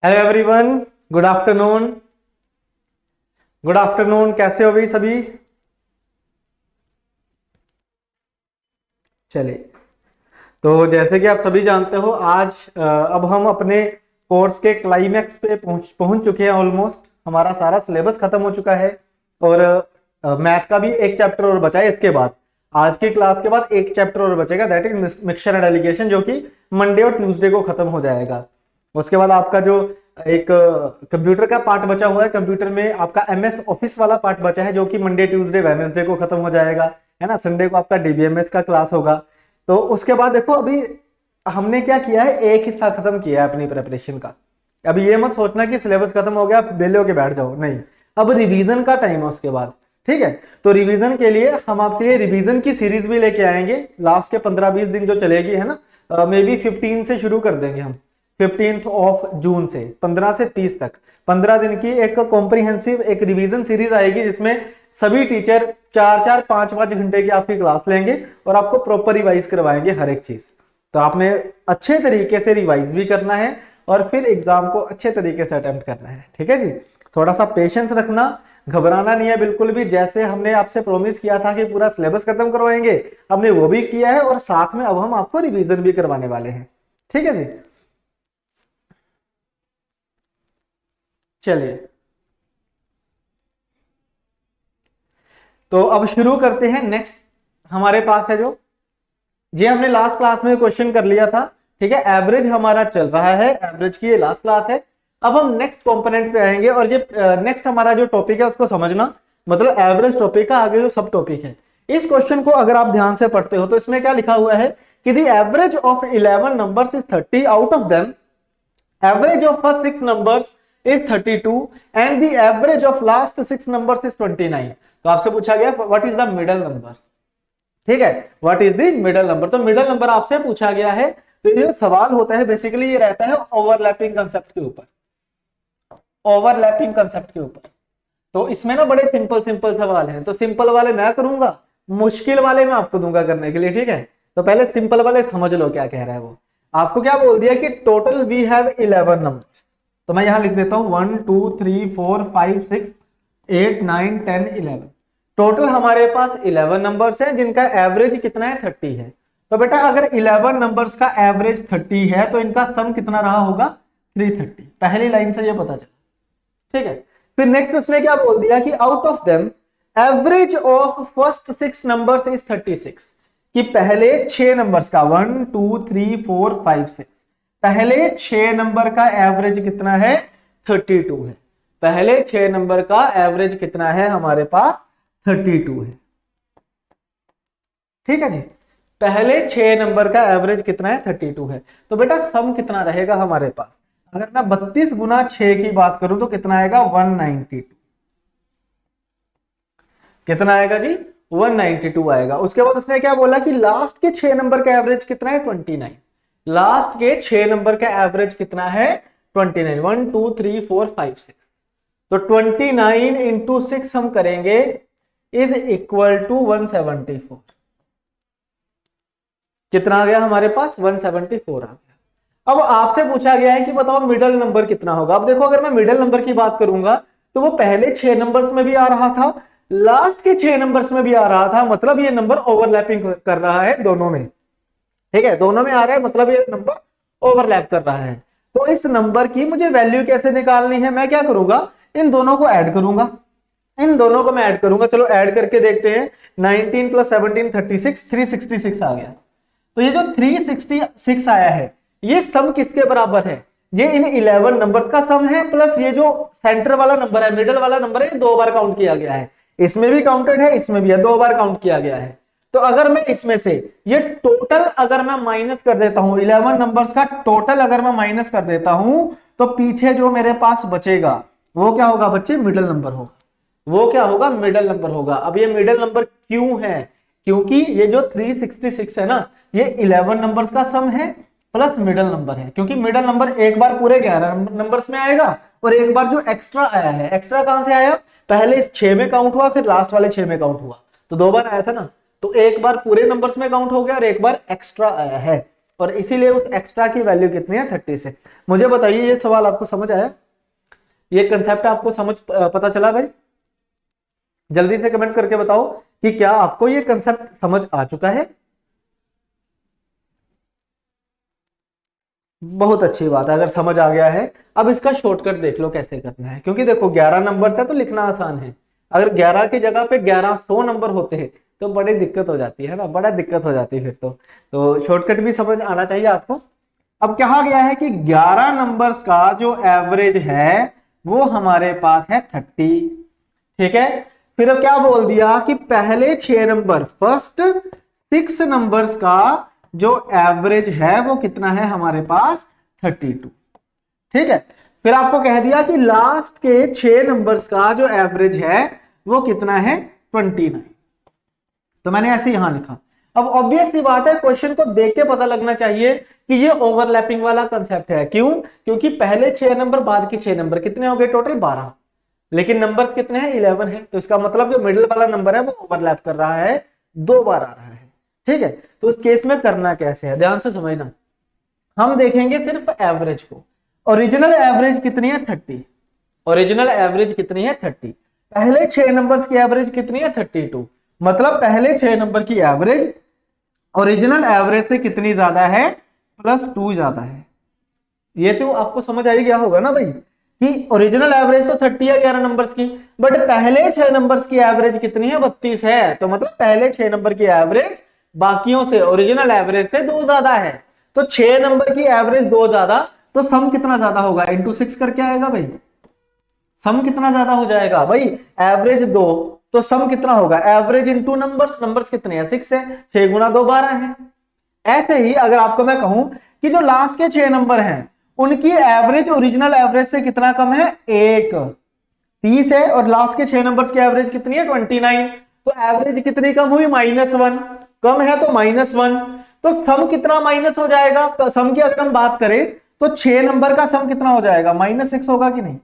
Hello everyone, good afternoon. Good afternoon, कैसे हो भाई सभी? चलिए, तो जैसे कि आप सभी जानते हो आज अब हम अपने कोर्स के क्लाइमैक्स पे पहुंच पहुंच चुके हैं। ऑलमोस्ट हमारा सारा सिलेबस खत्म हो चुका है और मैथ का भी एक चैप्टर और बचा है। इसके बाद आज की क्लास के बाद एक चैप्टर और बचेगा, that is mixture and allegation, जो कि मंडे और ट्यूसडे को खत्म हो जाएगा। उसके बाद आपका जो एक कंप्यूटर का पार्ट बचा हुआ है, कंप्यूटर में आपका एमएस ऑफिस वाला पार्ट बचा है, जो कि मंडे ट्यूसडे वेडनेसडे को खत्म हो जाएगा, है ना। संडे को आपका डीबीएमएस का क्लास होगा। तो उसके बाद देखो, अभी हमने क्या किया है, एक हिस्सा खत्म किया है अपनी प्रिपरेशन का। अब ये मत सोचना कि सिलेबस खत्म हो गया बेले होके बैठ जाओ, नहीं। अब रिवीजन का टाइम है उसके बाद, ठीक है। तो रिवीजन के लिए हम आपके लिए रिवीजन की सीरीज भी लेके आएंगे। लास्ट के 15-20 दिन जो चलेगी, है ना, मे बी 15 से शुरू कर देंगे हम। 15 ऑफ जून से 15 से 30 तक 15 दिन की एक कॉम्प्रिहेंसिव एक रिवीजन सीरीज आएगी, जिसमें सभी टीचर 4-4 5-5 घंटे की आपकी क्लास लेंगे और आपको प्रॉपर रिवाइज करवाएंगे हर एक चीज। तो आपने अच्छे तरीके से रिवाइज भी करना है और फिर एग्जाम को अच्छे तरीके से अटेम्प्ट करना है, ठीक है जी। थोड़ा सा पेशेंस रखना, घबराना नहीं है बिल्कुल भी। जैसे हमने आपसे प्रॉमिस किया था कि पूरा सिलेबस खत्म करवाएंगे, हमने वो भी किया है और साथ में अब हम आपको रिवीजन भी करवाने वाले हैं, ठीक है जी। चलिए, तो अब शुरू करते हैं। नेक्स्ट हमारे पास है जो ये हमने लास्ट क्लास में क्वेश्चन कर लिया था, ठीक है। एवरेज हमारा चल रहा है, एवरेज की ये लास्ट क्लास है। अब हम नेक्स्ट कंपोनेंट पे आएंगे और ये नेक्स्ट हमारा जो टॉपिक है उसको समझना, मतलब एवरेज टॉपिक का आगे जो सब टॉपिक है। इस क्वेश्चन को अगर आप ध्यान से पढ़ते हो तो इसमें क्या लिखा हुआ है कि the average of 11 numbers is 30, out of them average of first 6 numbers is 32 and the average of last 6 numbers is 29। तो आपसे पूछा गया what is the middle number, ठीक है। What is the middle number, तो मिडल नंबर आपसे पूछा गया है। तो ये जो सवाल होता है बेसिकली ये रहता है ओवरलैपिंग कंसेप्ट के ऊपर, ओवरलैपिंग कंसेप्ट के ऊपर। तो इसमें ना बड़े सिंपल सिंपल सवाल हैं, तो सिंपल वाले मैं करूंगा, मुश्किल वाले मैं आपको दूंगा करने के लिए, ठीक है। तो पहले सिंपल वाले समझ लो क्या कह रहा है वो। आपको क्या बोल दिया कि टोटल वी हैव 11 नंबर्स। तो मैं यहां लिख देता हूं 1 2 3 4 5 6 8 9 10 11। टोटल हमारे पास 11 नंबर्स हैं जिनका एवरेज कितना है, 30 है। तो बेटा अगर 11 नंबर्स का एवरेज 30 है तो इनका सम कितना रहा होगा, 330। पहली लाइन से ये पता चला, ठीक है। फिर नेक्स्ट उसने क्या बोल दिया कि out of them average of first 6 numbers is 36, कि पहले 6 नंबर्स का 1 2 3 4 5 6 पहले 6 नंबर का एवरेज कितना है, 32 है। पहले 6 नंबर का एवरेज कितना है हमारे पास, 32 है, ठीक है जी। पहले 6 नंबर का एवरेज कितना है, 32 है। तो बेटा सम कितना रहेगा हमारे पास, अगर मैं 32 गुना 6 की बात करूं तो कितना आएगा, 192। कितना आएगा जी, 192 आएगा। उसके बाद उसने क्या बोला कि लास्ट के 6 नंबर का एवरेज कितना है, 29। लास्ट के 6 नंबर का एवरेज कितना है, 29। 1 2 3 4 5 6। तो 29 इंटू 6 हम करेंगे इज इक्वल टू 174। कितना आ गया हमारे पास, 174 आ गया। अब आपसे पूछा गया है कि बताओ मिडल नंबर कितना होगा। अब देखो, अगर मैं मिडल नंबर की बात करूंगा तो वो पहले 6 नंबर्स में भी आ रहा था, लास्ट के 6 नंबर्स में भी आ रहा था, मतलब ये नंबर ओवरलैपिंग कर रहा है दोनों में, ठीक है। दोनों में आ रहा है मतलब ये नंबर ओवरलैप कर रहा है। तो इस नंबर की मुझे वैल्यू कैसे निकालनी है, मैं क्या करूंगा, इन दोनों को ऐड करूंगा। इन दोनों को मैं ऐड करूंगा, चलो ऐड करके देखते हैं। 19 + 17 36, 366 आ गया। तो ये जो 366 आया है ये सम किसके बराबर है, ये इन 11 नंबर्स का सम है, प्लस ये जो सेंटर वाला नंबर है, मिडल वाला नंबर है, 2 बार काउंट किया गया है। इसमें भी काउंटेड है, इसमें भी है, 2 बार काउंट किया गया है। तो अगर मैं इसमें से ये टोटल अगर मैं माइनस कर देता हूं, 11 नंबर्स का टोटल अगर मैं माइनस कर देता हूं, तो पीछे जो मेरे पास बचेगा वो क्या होगा बच्चे, मिडल नंबर होगा। वो क्या होगा, मिडल नंबर होगा। अब ये मिडल नंबर क्यों है, क्योंकि ये जो 366 है ना, ये 11 नंबर्स का सम है प्लस मिडल नंबर है। क्योंकि मिडल नंबर एक बार पूरे 11 नंबर्स में आएगा और एक बार जो एक्स्ट्रा आया है, एक्स्ट्रा कहां से आया, पहले इस 6 में काउंट हुआ, फिर लास्ट वाले 6 में काउंट हुआ, तो 2 बार आया था ना। तो एक बार पूरे नंबर्स में काउंट हो गया और एक बार एक्स्ट्रा आया है। और इसीलिए उस एक्स्ट्रा की वैल्यू कितनी है 36। मुझे बताइए ये सवाल आपको समझ आया, ये कंसेप्ट आपको समझ पता चला भाई? जल्दी से कमेंट करके बताओ कि क्या आपको ये कंसेप्ट समझ आ चुका है। बहुत अच्छी बात है अगर समझ आ गया है। अब इसका शॉर्टकट देख लो कैसे करना है, क्योंकि देखो 11 नंबर है तो लिखना आसान है। अगर 11 की जगह पे 1100 नंबर होते हैं तो बड़ी दिक्कत हो जाती है ना, बड़ा दिक्कत हो जाती है फिर तो शॉर्टकट भी समझ आना चाहिए आपको। अब कहा गया है कि 11 नंबर्स का जो एवरेज है वो हमारे पास है 30। ठीक है, फिर अब क्या बोल दिया कि पहले 6 नंबर, फर्स्ट 6 नंबर्स का जो एवरेज है वो कितना है हमारे पास 32। ठीक है, फिर आपको कह दिया कि लास्ट के 6 नंबर्स का जो एवरेज है वो कितना है 29। तो मैंने ऐसे यहां लिखा। अब ऑब्वियस सी बात है, क्वेश्चन को देख के पता लगना चाहिए कि ये ओवरलैपिंग वाला कंसेप्ट है। क्यों? क्योंकि पहले 6 नंबर बाद के 6 नंबर कितने हो गए टोटल 12, लेकिन नंबर्स कितने हैं 11 है। तो इसका मतलब जो मिडिल वाला नंबर है वो ओवरलैप कर रहा है, 2 बार आ रहा है। ठीक है, तो उस केस में करना कैसे है ध्यान से समझना। हम देखेंगे सिर्फ एवरेज को। ओरिजिनल एवरेज कितनी है 30। ओरिजिनल एवरेज कितनी है 30। पहले 6 नंबर्स की एवरेज कितनी है 32। मतलब पहले 6 नंबर की एवरेज ओरिजिनल एवरेज से कितनी ज्यादा है, +2 ज्यादा है। ये तो आपको समझ आ गया होगा ना भाई कि ओरिजिनल एवरेज तो 30 है 11 नंबर्स की, बट पहले 6 नंबर्स की एवरेज कितनी है 32 है। तो मतलब पहले 6 नंबर की एवरेज बाकियों से, ओरिजिनल एवरेज से 2 ज्यादा है। तो 6 नंबर की एवरेज 2 ज्यादा, तो सम कितना ज्यादा होगा, इंटू 6 करके आएगा भाई। सम कितना ज्यादा हो जाएगा भाई, एवरेज 2 तो सम कितना होगा, एवरेज इंटू नंबर्स, नंबर्स कितने हैं 6 है, 6 गुना 2 12 है। ऐसे ही अगर आपको मैं कहूं कि जो लास्ट के 6 नंबर हैं उनकी एवरेज ओरिजिनल एवरेज से कितना कम है, 1 30 है, और लास्ट के 6 नंबर्स की एवरेज कितनी है 29। तो एवरेज कितनी कम हुई, -1। कम है तो -1, तो सम कितना माइनस हो जाएगा। तो सम की अगर हम बात करें तो 6 नंबर का सम कितना हो जाएगा, -6 होगा कि नहीं,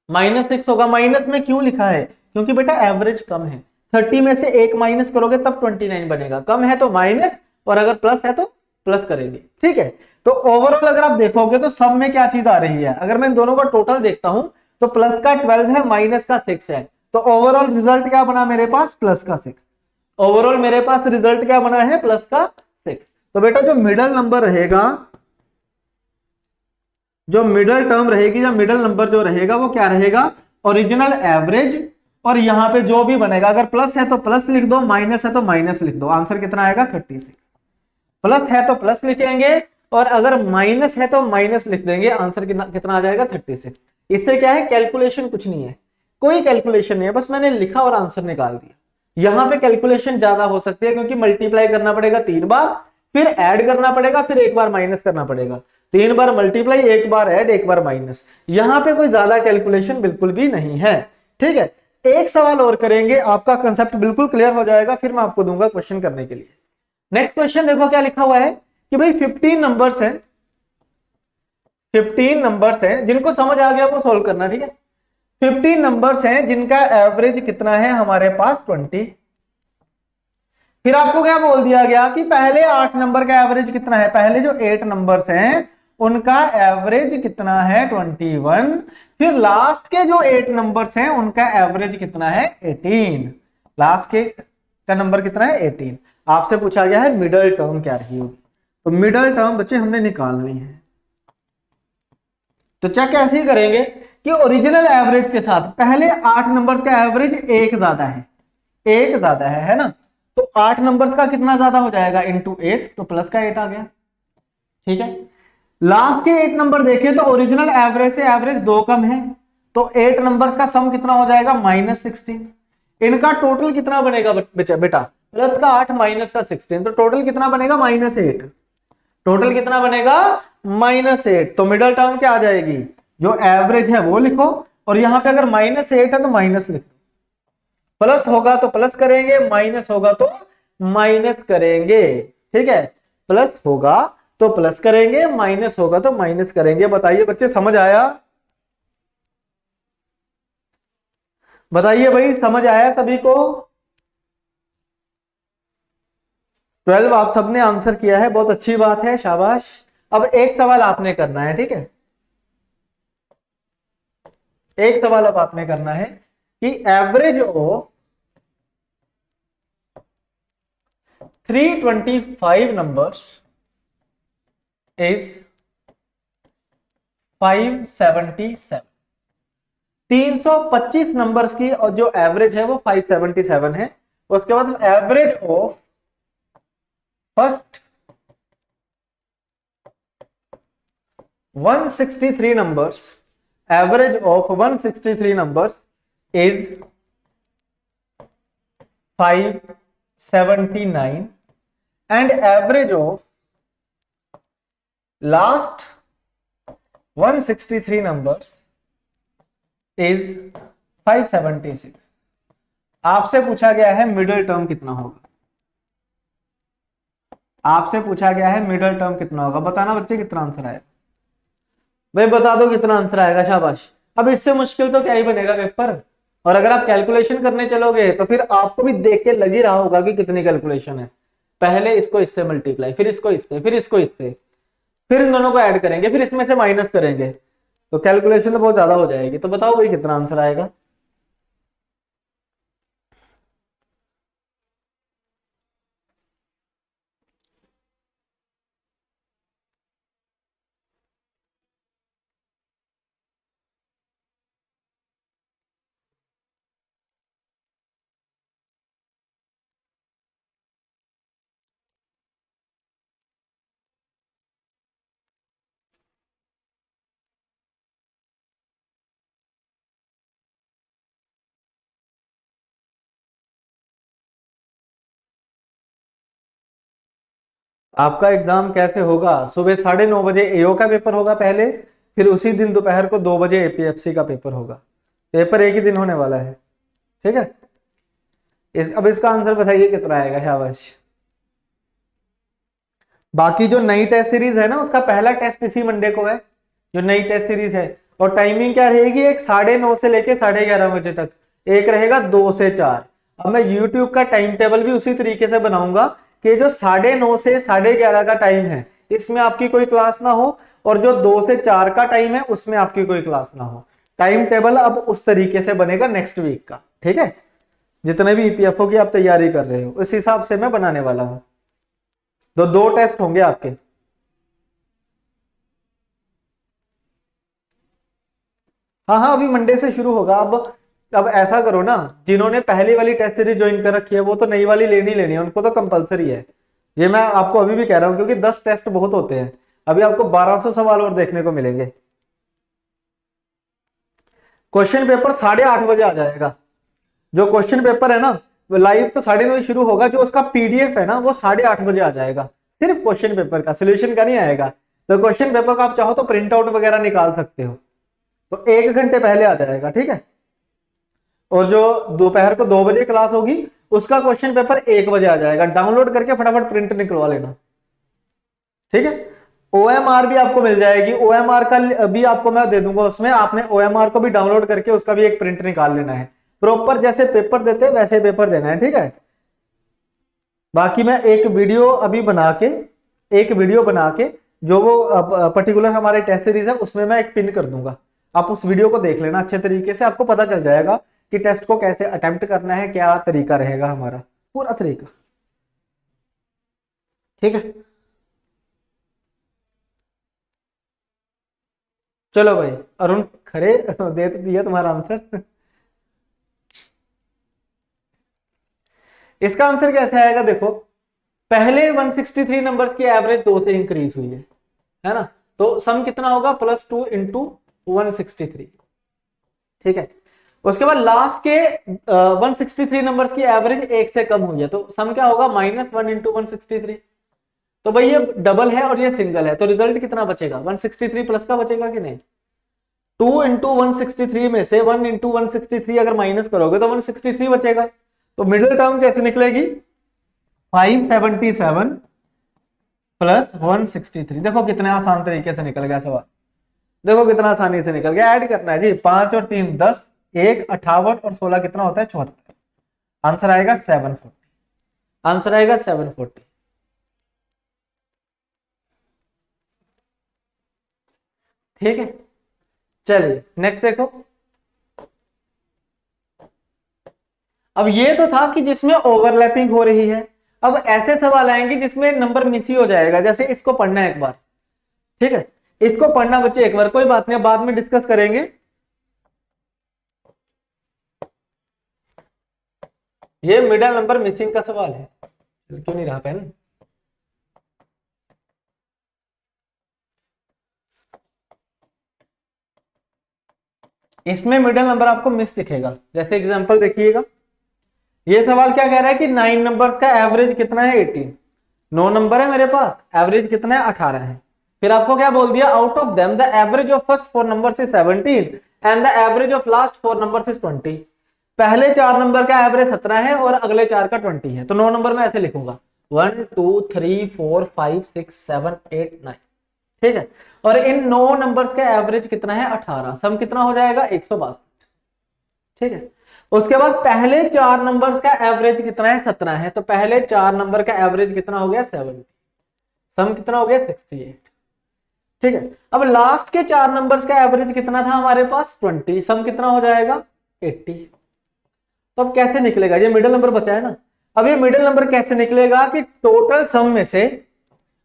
-6 होगा। माइनस में क्यों लिखा है, क्योंकि बेटा एवरेज कम है। 30 में से 1 माइनस करोगे तब 29 बनेगा। कम है तो माइनस, और अगर प्लस है तो प्लस करेंगे। ठीक है, तो ओवरऑल अगर आप देखोगे तो सब में क्या चीज आ रही है, अगर मैं इन दोनों का टोटल देखता हूं तो प्लस का 12 है, माइनस का 6 है। तो ओवरऑल रिजल्ट क्या बना मेरे पास, प्लस का 6। ओवरऑल मेरे पास रिजल्ट क्या बना है, प्लस का 6। तो बेटा जो मिडल नंबर रहेगा, जो मिडल टर्म रहेगी या मिडल नंबर जो रहेगा वो क्या रहेगा, ओरिजिनल एवरेज। और यहां पे जो भी बनेगा, अगर प्लस है तो प्लस लिख दो, माइनस है तो माइनस लिख दो। आंसर कितना आएगा 36। प्लस है तो प्लस लिखेंगे, और अगर माइनस है तो माइनस लिख देंगे। आंसर कितना कितना आ जाएगा 36। इससे क्या है, कैलकुलेशन कुछ नहीं है, कोई कैलकुलेशन नहीं है, बस मैंने लिखा और आंसर निकाल दिया। यहां पे कैलकुलेशन ज्यादा हो सकती है, क्योंकि मल्टीप्लाई करना पड़ेगा 3 बार, फिर ऐड करना पड़ेगा, फिर 1 बार माइनस करना पड़ेगा। 3 बार मल्टीप्लाई, 1 बार ऐड, 1 बार माइनस। यहां पे कोई ज्यादा कैलकुलेशन बिल्कुल भी नहीं है। ठीक है, एक सवाल और करेंगे, आपका कंसेप्ट बिल्कुल क्लियर हो जाएगा, फिर मैं आपको दूंगा क्वेश्चन करने के लिए। नेक्स्ट क्वेश्चन देखो क्या लिखा हुआ है कि भाई 15 नंबर्स हैं, 15 नंबर्स हैं जिनको समझ आ गया वो सॉल्व करना। ठीक है, 15 नंबर्स हैं जिनका एवरेज कितना है हमारे पास 20। फिर आपको क्या बोल दिया गया कि पहले 8 नंबर का एवरेज कितना है, पहले जो 8 नंबर्स हैं उनका एवरेज कितना है 21। फिर लास्ट के जो 8 नंबर्स हैं उनका एवरेज कितना है 18। लास्ट के का नंबर कितना है 18। आपसे पूछा गया है मिडल टर्म क्या रही होगी, तो मिडल टर्म बच्चे हमने निकालनी है। तो चेक ऐसे ही करेंगे कि ओरिजिनल एवरेज के साथ पहले 8 नंबर्स का एवरेज 1 ज्यादा है, 1 ज्यादा है ना। तो 8 नंबर्स का कितना ज्यादा हो जाएगा, इंटू 8, तो प्लस का 8 आ गया। ठीक है, लास्ट के 8 नंबर देखें तो ओरिजिनल एवरेज से एवरेज 2 कम है, तो 8 नंबर्स का सम कितना हो जाएगा -16। इनका टोटल कितना बनेगा बेटा, प्लस का 8 माइनस का 16, तो टोटल कितना बनेगा -8। टोटल कितना बनेगा -8। तो मिडल टर्म क्या आ जाएगी, जो एवरेज है वो लिखो, और यहां पे अगर -8 है तो माइनस लिखो। प्लस होगा तो प्लस करेंगे, माइनस होगा तो माइनस करेंगे। ठीक है, प्लस होगा तो प्लस करेंगे, माइनस होगा तो माइनस करेंगे। बताइए बच्चे समझ आया, बताइए भाई समझ आया सभी को। 12 आप सबने आंसर किया है, बहुत अच्छी बात है, शाबाश। अब एक सवाल आपने करना है, ठीक है। एक सवाल अब आपने करना है कि average of 325 numbers is 577। 325 numbers की और जो एवरेज है वो 577 है। उसके बाद average of first 163 numbers, average of 163 numbers is 579 and average of last 163 numbers is 576। आपसे पूछा गया है मिडिल टर्म कितना होगा, आपसे पूछा गया है मिडिल टर्म कितना होगा। बताना बच्चे कितना आंसर आएगा, भाई बता दो कितना आंसर आएगा, शाबाश। अब इससे मुश्किल तो क्या ही बनेगा पेपर। और अगर आप कैलकुलेशन करने चलोगे तो फिर आपको भी देख के लग ही रहा होगा कि कितनी कैलकुलेशन है। पहले इसको इससे मल्टीप्लाई, फिर इसको इससे, फिर इसको इससे, फिर इन दोनों को ऐड करेंगे, फिर इसमें से माइनस करेंगे, तो कैलकुलेशन तो बहुत ज्यादा हो जाएगी। तो बताओ भाई कितना आंसर आएगा। आपका एग्जाम कैसे होगा, सुबह 9:30 बजे एओ का पेपर होगा पहले, फिर उसी दिन दोपहर को 2 बजे एपीएफसी का पेपर होगा। पेपर एक ही दिन होने वाला है, ठीक है। अब इसका आंसर बताइए कितना आएगा, शाबाश। बाकी जो नई टेस्ट सीरीज है ना, उसका पहला टेस्ट इसी मंडे को है, जो नई टेस्ट सीरीज है। और टाइमिंग क्या रहेगी, एक 9:30 से लेके 11:30 बजे तक, एक रहेगा 2 से 4। अब मैं यूट्यूब का टाइम टेबल भी उसी तरीके से बनाऊंगा कि जो 9:30 से 11:30 का टाइम है इसमें आपकी कोई क्लास ना हो, और जो 2 से 4 का टाइम है उसमें आपकी कोई क्लास ना हो। टाइम टेबल अब उस तरीके से बनेगा नेक्स्ट वीक का, ठीक है। जितने भी ईपीएफओ की आप तैयारी कर रहे हो उस हिसाब से मैं बनाने वाला हूं। तो 2 टेस्ट होंगे आपके। हाँ हाँ, अभी मंडे से शुरू होगा। अब ऐसा करो ना, जिन्होंने पहली वाली टेस्ट सीरीज ज्वाइन कर रखी है वो तो नई वाली लेनी लेनी है, उनको तो कंपलसरी है। ये मैं आपको अभी भी कह रहा हूं, क्योंकि 10 टेस्ट बहुत होते हैं। अभी आपको 1200 सवाल और देखने को मिलेंगे। क्वेश्चन पेपर 8:30 बजे आ जाएगा। जो क्वेश्चन पेपर है ना, वो लाइव तो 9:30 शुरू होगा, जो उसका पीडीएफ है ना वो 8:30 बजे आ जाएगा। सिर्फ क्वेश्चन पेपर का, सोल्यूशन का नहीं आएगा। तो क्वेश्चन पेपर का आप चाहो तो प्रिंट आउट वगैरह निकाल सकते हो, तो 1 घंटे पहले आ जाएगा, ठीक है। और जो दोपहर को 2 बजे क्लास होगी उसका क्वेश्चन पेपर 1 बजे आ जाएगा। डाउनलोड करके फटाफट प्रिंट निकलवा लेना, ठीक है। ओएमआर भी आपको मिल जाएगी, ओएमआर का भी आपको मैं दे दूंगा। उसमें आपने ओएमआर को भी डाउनलोड करके उसका भी एक प्रिंट निकाल लेना है। प्रॉपर जैसे पेपर देते हैं वैसे पेपर देना है, ठीक है। बाकी मैं एक वीडियो अभी बना के, एक वीडियो बना के जो वो पर्टिकुलर हमारे टेस्ट सीरीज है उसमें मैं एक पिन कर दूंगा। आप उस वीडियो को देख लेना अच्छे तरीके से, आपको पता चल जाएगा कि टेस्ट को कैसे अटेम्प्ट करना है, क्या तरीका रहेगा हमारा, पूरा तरीका, ठीक है। चलो भाई, अरुण खरे दे तो दिया तुम्हारा आंसर। इसका आंसर कैसे आएगा, देखो पहले 163 नंबर्स की एवरेज 2 से इंक्रीज हुई है ना। तो सम कितना होगा, +2 इंटू 163, ठीक है। उसके बाद लास्ट के 163 नंबर्स की एवरेज 1 से कम हुई है, तो सम क्या होगा, -1 इंटू 163। तो भाई ये डबल है और ये सिंगल है, तो रिजल्ट कितना बचेगा, 163 प्लस का बचेगा कि नहीं। 2 इंटू 163 में से 1 इंटू 163 अगर माइनस करोगे तो 163 बचेगा। तो मिडिल टर्म कैसे निकलेगी, 577 प्लस 163। देखो कितने आसान तरीके से निकल गया सवाल, देखो कितना आसानी से निकल गया। ऐड करना है जी, 5 और 3 10, 1 58 और 16 कितना होता है, 74। आंसर आएगा 740, आंसर आएगा 740। ठीक है, चलिए नेक्स्ट देखो। अब ये तो था कि जिसमें ओवरलैपिंग हो रही है। अब ऐसे सवाल आएंगे जिसमें नंबर मिस ही हो जाएगा, जैसे इसको पढ़ना है एक बार, ठीक है, इसको पढ़ना बच्चे एक बार, कोई बात नहीं, बाद में डिस्कस करेंगे। ये मिडिल नंबर मिसिंग का सवाल है, क्यों नहीं रहा पेन? इसमें मिडिल नंबर आपको मिस दिखेगा। जैसे एग्जांपल देखिएगा, ये सवाल क्या कह रहा है कि 9 नंबर्स का एवरेज कितना है 18। 9 नंबर है मेरे पास, एवरेज कितना है 18 है। फिर आपको क्या बोल दिया, out of them the average of first 4 numbers is 17 and the average of last 4 numbers is 20। पहले 4 नंबर का एवरेज 17 है और अगले 4 का 20 है। तो 9 नंबर में ऐसे लिखूंगा 1 2 3 4 5 6 7 8 9, ठीक है। और इन 9 नंबर्स का एवरेज कितना है 18, सम कितना हो जाएगा 162, ठीक है। उसके बाद पहले 4 नंबर्स का एवरेज कितना है 17 है, तो पहले 4 नंबर का एवरेज कितना हो गया 70, सम कितना हो गया 68, ठीक है। अब लास्ट के 4 नंबर्स का एवरेज कितना था हमारे पास 20, सम कितना हो जाएगा 80। तो अब कैसे निकलेगा, ये मिडिल नंबर बचा है ना। अब ये मिडिल नंबर कैसे निकलेगा कि टोटल सम में से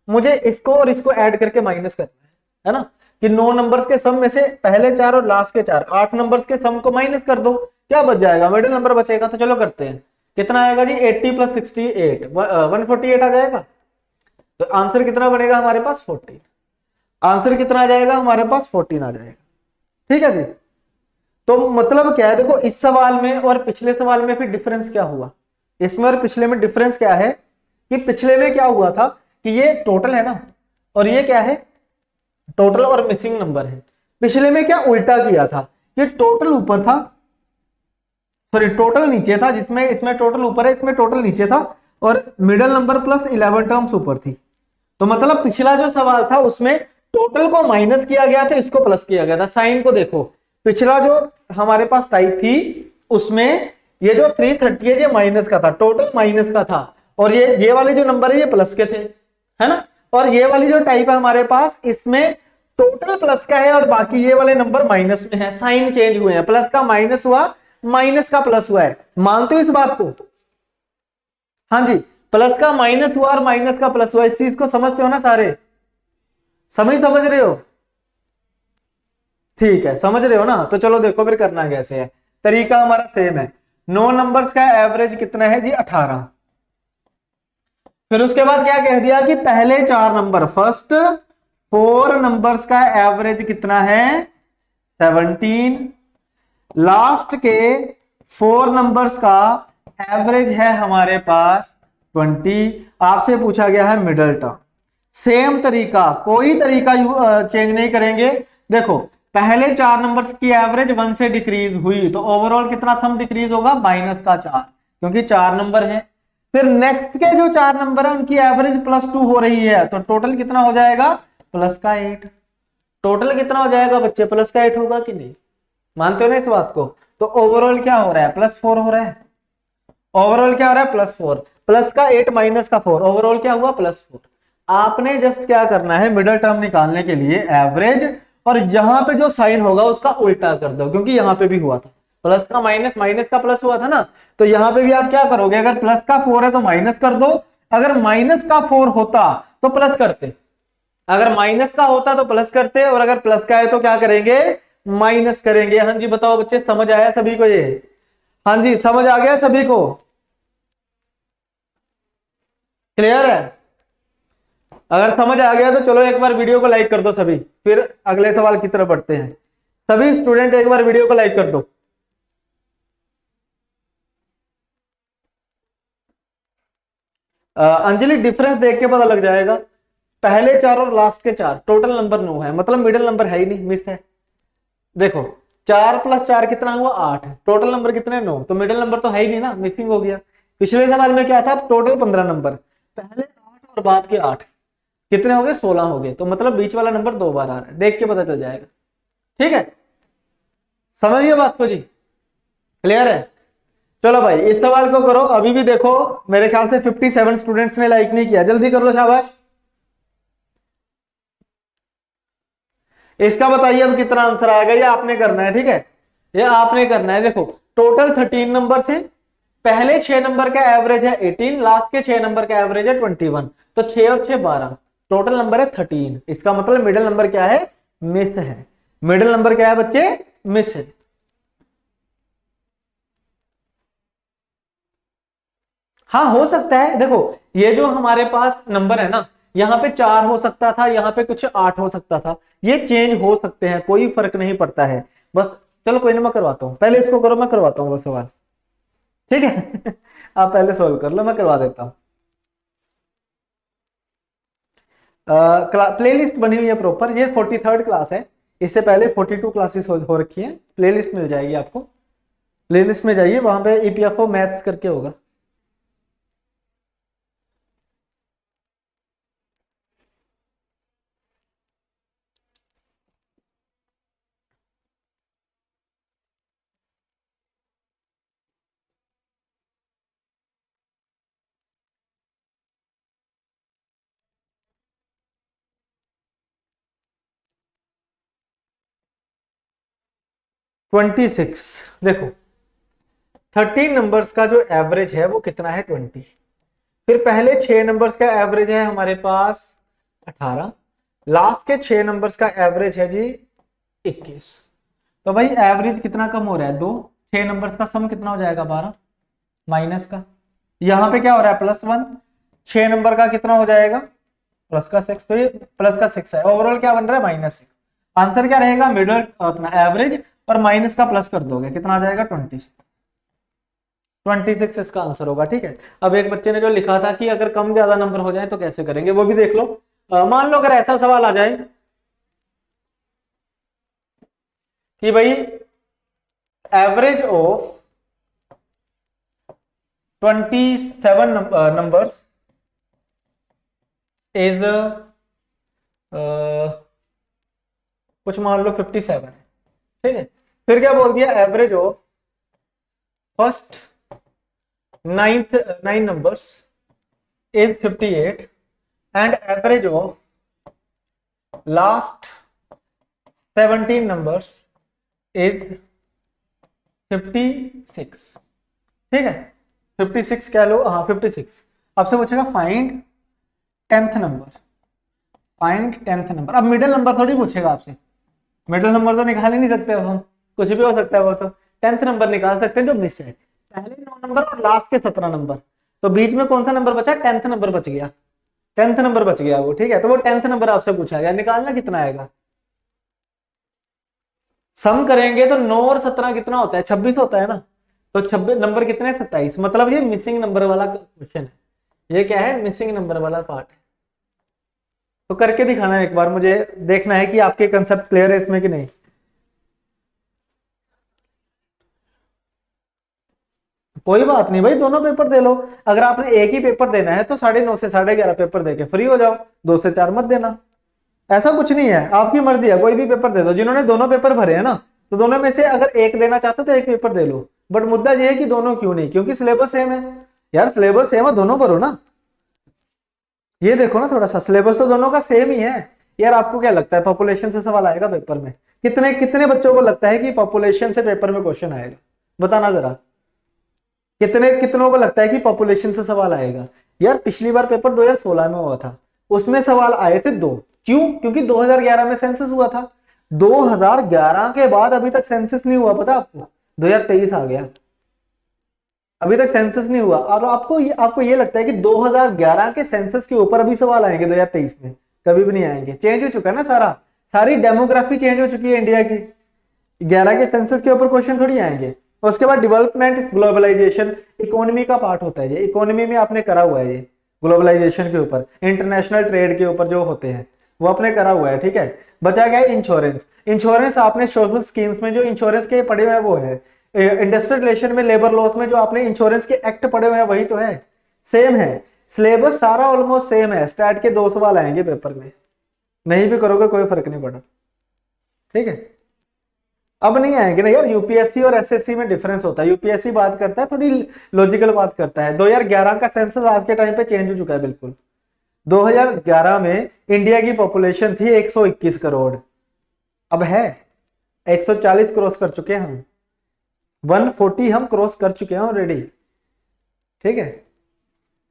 मुझे इसको और इसको ऐड करके माइनस करना है ना, कि 9 नंबर्स के सम में से पहले 4 और लास्ट के 4, 8 नंबर्स के सम को माइनस कर दो, क्या बच जाएगा, मिडिल नंबर बचेगा। तो चलो करते हैं, कितना आएगा जी 80 प्लस 68 148 आ जाएगा। तो आंसर कितना बनेगा हमारे पास 14, आंसर कितना आ जाएगा हमारे पास 14 आ जाएगा, ठीक है जी। तो मतलब क्या है, देखो इस सवाल में और पिछले सवाल में फिर डिफरेंस क्या हुआ, इसमें और पिछले में डिफरेंस क्या है कि पिछले में क्या हुआ था कि ये टोटल है ना, और ये क्या है टोटल और मिसिंग नंबर है। पिछले में क्या उल्टा किया था, ये टोटल ऊपर था, सॉरी टोटल नीचे था, जिसमें इसमें टोटल ऊपर है, इसमें टोटल नीचे था, और मिडिल नंबर प्लस 11 टर्म्स ऊपर थी। तो मतलब पिछला जो सवाल था उसमें टोटल को माइनस किया गया था, इसको प्लस किया गया था। साइन को देखो, पिछला जो हमारे पास टाइप थी उसमें ये जो 330 है ये माइनस का था, टोटल माइनस का था, और ये वाले जो नंबर है ये प्लस के थे, है ना। और ये वाली जो टाइप है हमारे पास इसमें टोटल प्लस का है और बाकी ये वाले नंबर माइनस में है। साइन चेंज हुए हैं, प्लस का माइनस हुआ, माइनस का प्लस हुआ है। मानते हो इस बात को? हाँ जी, प्लस का माइनस हुआ और माइनस का प्लस हुआ, इस चीज को समझते हो ना सारे? समझ रहे हो? ठीक है, समझ रहे हो ना। तो चलो देखो फिर करना कैसे है, तरीका हमारा सेम है। 9 नंबर्स का एवरेज कितना है जी 18। फिर उसके बाद क्या कह दिया कि पहले 4 नंबर, फर्स्ट 4 नंबर्स का एवरेज कितना है 17, लास्ट के 4 नंबर्स का एवरेज है हमारे पास 20। आपसे पूछा गया है मिडल टर्म। सेम तरीका, कोई तरीका चेंज नहीं करेंगे। देखो पहले 4 नंबर्स की एवरेज 1 से डिक्रीज हुई, तो ओवरऑल कितना सम डिक्रीज होगा माइनस का 4, क्योंकि 4 नंबर है। फिर नेक्स्ट के जो 4 नंबर है उनकी एवरेज +2 हो रही है, तो टोटल कितना हो जाएगा प्लस का 8। टोटल कितना हो जाएगा बच्चे, प्लस का 8 होगा कि नहीं? मानते हो ना इस बात को? तो ओवरऑल क्या हो रहा है +4 हो रहा है। ओवरऑल क्या हो रहा है +4, प्लस का 8 माइनस का 4, ओवरऑल क्या हुआ +4। आपने जस्ट क्या करना है, मिडिल टर्म निकालने के लिए एवरेज, और यहां पे जो साइन होगा उसका उल्टा कर दो, क्योंकि यहां पे भी हुआ था प्लस का माइनस, माइनस का प्लस हुआ था ना। तो यहां पे भी आप क्या करोगे, अगर प्लस का 4 है तो माइनस कर दो, अगर माइनस का 4 होता तो प्लस करते, अगर माइनस का होता तो प्लस करते, और अगर प्लस का है तो क्या करेंगे माइनस करेंगे। हाँ जी बताओ बच्चे, समझ आया सभी को ये? हाँ जी समझ आ गया सभी को? क्लियर है? अगर समझ आ गया तो चलो एक बार वीडियो को लाइक कर दो सभी, फिर अगले सवाल की तरफ बढ़ते हैं। सभी स्टूडेंट एक बार वीडियो को लाइक कर दो। अंजलि डिफरेंस देख के पता लग जाएगा, पहले 4 और लास्ट के 4 टोटल नंबर 9 है, मतलब मिडिल नंबर है ही नहीं, मिस है। देखो 4 + 4 कितना हुआ 8, टोटल नंबर कितने 9, तो मिडिल नंबर तो है ही नहीं ना, मिसिंग हो गया। पिछले सवाल में क्या था, टोटल 15 नंबर, पहले 8 और बाद के 8 कितने हो गए 16 हो गए, तो मतलब बीच वाला नंबर 2 बार आ रहा है, देख के पता चल जाएगा। ठीक है, समझिए बात को जी, क्लियर है? चलो भाई इस सवाल को करो। अभी भी देखो मेरे ख्याल से 57 स्टूडेंट्स ने लाइक नहीं किया, जल्दी कर लो शाबाश। इसका बताइए अब कितना आंसर आएगा, ये आपने करना है, ठीक है, ये आपने करना है। देखो टोटल 13 नंबर से पहले 6 नंबर का एवरेज है 18, लास्ट के 6 नंबर का एवरेज है 21, तो 6 और 6 12, टोटल नंबर है 13। इसका मतलब मिडिल नंबर क्या है, मिस है। मिडिल नंबर क्या है बच्चे, मिस है। हाँ हो सकता है, देखो ये जो हमारे पास नंबर है ना, यहाँ पे 4 हो सकता था, यहाँ पे कुछ 8 हो सकता था, ये चेंज हो सकते हैं, कोई फर्क नहीं पड़ता है। बस चलो कोई ना, मैं करवाता हूँ, पहले इसको करो, मैं करवाता हूँ वो सवाल, ठीक है। आप पहले सोल्व कर लो, मैं करवा देता हूँ। प्लेलिस्ट बनी हुई है प्रॉपर, ये 43rd क्लास है, इससे पहले 42 क्लासेस हो रखी है। प्लेलिस्ट मिल जाएगी आपको, प्लेलिस्ट में जाइए, वहां पे ईपीएफओ मैथ्स करके होगा। ट्वेंटी सिक्स, देखो 13 नंबर्स का जो एवरेज है वो कितना है, 20। फिर पहले 6 नंबर्स का एवरेज है हमारे पास 18, लास्ट के 6 नंबर्स का एवरेज है जी 21। तो भाई एवरेज कितना कम हो रहा है, 2, 6 नंबर्स का सम कितना हो जाएगा 12, माइनस का, यहाँ पे क्या हो रहा है +1, 6 नंबर का कितना हो जाएगा प्लस का 6, तो ये प्लस का 6 है, ओवरऑल क्या बन रहा है -6। आंसर क्या रहेगा, मिडल अपना एवरेज और माइनस का प्लस कर दोगे, कितना आ जाएगा 26, 26 इसका आंसर होगा, ठीक है। अब एक बच्चे ने जो लिखा था कि अगर कम ज्यादा नंबर हो जाए तो कैसे करेंगे, वो भी देख लो। मान लो अगर ऐसा सवाल आ जाए कि भाई एवरेज ऑफ 27 नंबर्स इज कुछ मान लो 57 है, ठीक है। फिर क्या बोल दिया, average of first 9 numbers is 58 and average of last 17 numbers is 56, ठीक है। 56 कह लो, हाँ 56। आपसे पूछेगा find 10th number, find 10th number. अब मिडिल नंबर थोड़ी पूछेगा आपसे, मिडिल नंबर तो निकाल ही नहीं सकते, अब हम कुछ भी हो सकता है, वो तो 10th नंबर निकाल सकते हैं जो मिस है, पहले 9 नंबर और लास्ट के 17 नंबर, तो बीच में कौन सा नंबर बचा, 10th नंबर बच गया, 10th नंबर बच गया वो, ठीक है। तो वो 10th नंबर आपसे पूछा गया, निकालना कितना आएगा, सम करेंगे तो 9 और 17 कितना होता है, 26 होता है ना, तो 26 नंबर कितने, 27, मतलब ये मिसिंग नंबर वाला क्वेश्चन है, ये क्या है, मिसिंग नंबर वाला पार्ट है। तो करके दिखाना एक बार, मुझे देखना है कि आपके कंसेप्ट क्लियर है इसमें कि नहीं। कोई बात नहीं भाई, दोनों पेपर दे लो, अगर आपने एक ही पेपर देना है तो 9:30 से 11:30 पेपर देके फ्री हो जाओ, 2 से 4 मत देना, ऐसा कुछ नहीं है, आपकी मर्जी है, कोई भी पेपर दे दो। जिन्होंने दोनों पेपर भरे हैं ना, तो दोनों में से अगर एक देना चाहते हो तो एक पेपर दे लो, बट मुद्दा ये है कि दोनों क्यों नहीं, क्योंकि सिलेबस सेम है यार, सिलेबस सेम है, दोनों भरो ना। ये देखो ना, थोड़ा सा सिलेबस तो दोनों का सेम ही है यार। आपको क्या लगता है पॉपुलेशन से सवाल आएगा पेपर में, कितने कितने बच्चों को लगता है कि पॉपुलेशन से पेपर में क्वेश्चन आएगा, बताना जरा, कितनों को लगता है कि पॉपुलेशन से सवाल आएगा। यार पिछली बार पेपर 2016 में हुआ था, उसमें सवाल आए थे 2, क्यों, क्योंकि 2011 में सेंसस हुआ था, 2011 के बाद अभी तक सेंसस नहीं हुआ, पता आपको, 2023 आ गया, अभी तक सेंसस नहीं हुआ। और आपको ये लगता है कि 2011 के सेंसस के ऊपर अभी सवाल आएंगे 2023 में, कभी भी नहीं आएंगे, चेंज हो चुका है ना सारी डेमोग्राफी चेंज हो चुकी है इंडिया की, 11 के सेंसस के ऊपर क्वेश्चन थोड़ी आएंगे। उसके बाद डेवलपमेंट, ग्लोबलाइजेशन इकोनॉमी का पार्ट होता है, ये इकोनॉमी में आपने करा हुआ है, ये ग्लोबलाइजेशन के ऊपर, इंटरनेशनल ट्रेड के ऊपर जो होते हैं वो आपने करा हुआ है, ठीक है। बचा गया इंश्योरेंस, इंश्योरेंस आपने सोशल स्कीम्स में जो इंश्योरेंस के पढ़े हुए हैं वो है, इंडस्ट्रियल रिलेशन में, लेबर लॉस में जो आपने इंश्योरेंस के एक्ट पढ़े हुए हैं वही तो है, सेम है, सिलेबस सारा ऑलमोस्ट सेम है। स्टार्ट के 2 सवाल आएंगे पेपर में, नहीं भी करोगे कोई फर्क नहीं पड़ा, ठीक है। अब नहीं आएंगे ना यार, यूपीएससी और एसएससी में डिफरेंस होता है, यूपीएससी बात करता है थोड़ी लॉजिकल बात करता है। 2011 का सेंसस आज के टाइम पे चेंज हो चुका है बिल्कुल। 2011 में इंडिया की पॉपुलेशन थी 121 करोड़, अब है 140 क्रॉस कर चुके हैं हम, 140 हम क्रॉस कर चुके हैं ऑलरेडी। ठीक है,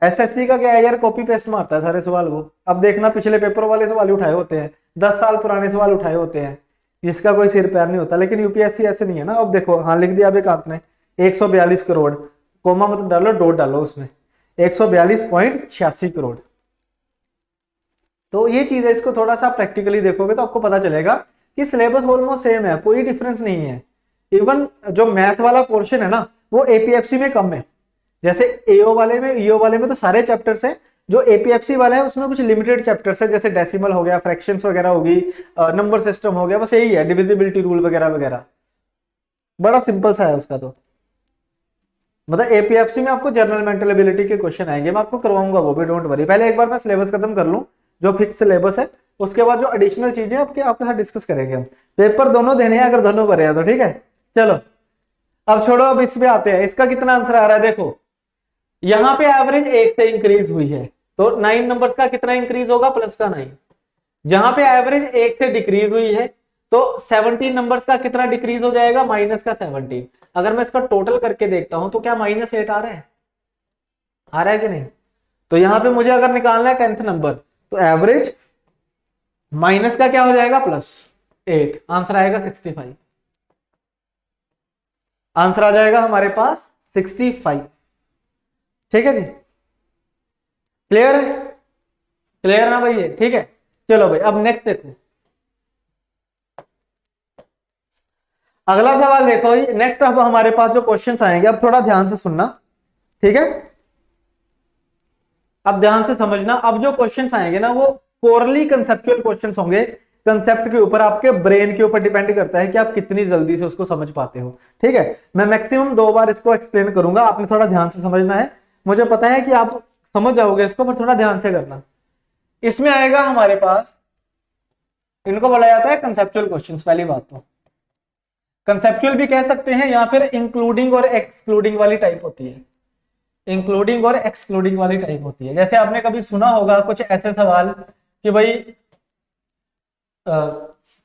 एसएससी का क्या है यार, कॉपी पेस्ट मारता है सारे सवाल वो। अब देखना पिछले पेपर वाले सवाल उठाए होते हैं, 10 साल पुराने सवाल उठाए होते हैं, जिसका कोई सिर पैर नहीं होता। लेकिन यूपीएससी ऐसे नहीं है ना। अब देखो, हाँ लिख दिया बेकांत ने 142 करोड़, कोमा मत डालो, डॉट डालो उसमें, 142.86 करोड़। तो ये चीज है, इसको थोड़ा सा प्रैक्टिकली देखोगे तो आपको पता चलेगा कि सिलेबस ऑलमोस्ट सेम है, कोई डिफरेंस नहीं है। इवन जो मैथ वाला पोर्शन है ना, वो एपीएफसी में कम है। जैसे एओ वाले में, ईओ वाले में तो सारे चैप्टर्स हैं, जो एपीएफसी वाला है उसमें कुछ लिमिटेड चैप्टर्स है, जैसे डेसिमल हो गया, फ्रैक्शंस वगैरह होगी, नंबर सिस्टम हो गया, बस यही है, डिविजिबिलिटी रूल वगैरह वगैरह, बड़ा सिंपल सा है उसका। तो मतलब एपीएफसी में आपको जनरल मेंटल एबिलिटी के क्वेश्चन आएंगे, मैं आपको करवाऊंगा वो भी, डोंट वरी। पहले एक बार मैं सिलेबस खत्म कर लूं, जो फिक्स सिलेबस है, उसके बाद जो एडिशनल चीजें आपके साथ डिस्कस करेंगे हम। पेपर दोनों देने हैं, अगर दोनों भरे हैं तो ठीक है। चलो अब छोड़ो, अब इसमें आते हैं, इसका कितना आंसर आ रहा है देखो। यहां पे एवरेज 1 से इंक्रीज हुई है, तो 9 नंबर्स का कितना इंक्रीज होगा, प्लस का 9। जहां पे एवरेज 1 से डिक्रीज हुई है, तो 17 नंबर्स का कितना डिक्रीज हो जाएगा, माइनस का 17। अगर मैं इसका टोटल करके देखता हूं तो क्या -8 आ रहा है, आ रहा है कि नहीं। तो यहां पे मुझे अगर निकालना है 10th नंबर, तो एवरेज माइनस का क्या हो जाएगा, +8, आंसर आएगा 65। आंसर आ जाएगा हमारे पास 65। ठीक है जी, क्लियर है, क्लियर ना भाई, ठीक है। चलो भाई अब नेक्स्ट देखो, अगला सवाल देखो। नेक्स्ट अब हमारे पास जो क्वेश्चंस आएंगे, अब थोड़ा ध्यान से सुनना, ठीक है। अब ध्यान से समझना, अब जो क्वेश्चंस आएंगे ना, वो कोरली कंसेप्चुअल क्वेश्चंस होंगे। कंसेप्ट के ऊपर, आपके ब्रेन के ऊपर डिपेंड करता है कि आप कितनी जल्दी से उसको समझ पाते हो। ठीक है, मैं मैक्सिमम 2 बार इसको एक्सप्लेन करूंगा, आपने थोड़ा ध्यान से समझना है। मुझे पता है कि आप समझ जाओगे इसको, पर थोड़ा ध्यान से करना। इसमें आएगा हमारे पास, इनको बोला जाता है कंसेप्चुअल क्वेश्चंस। पहली बात तो कंसेप्चुअल भी कह सकते हैं, या फिर इंक्लूडिंग और एक्सक्लूडिंग वाली टाइप होती है। इंक्लूडिंग और एक्सक्लूडिंग वाली टाइप होती है। जैसे आपने कभी सुना होगा कुछ ऐसे सवाल कि भाई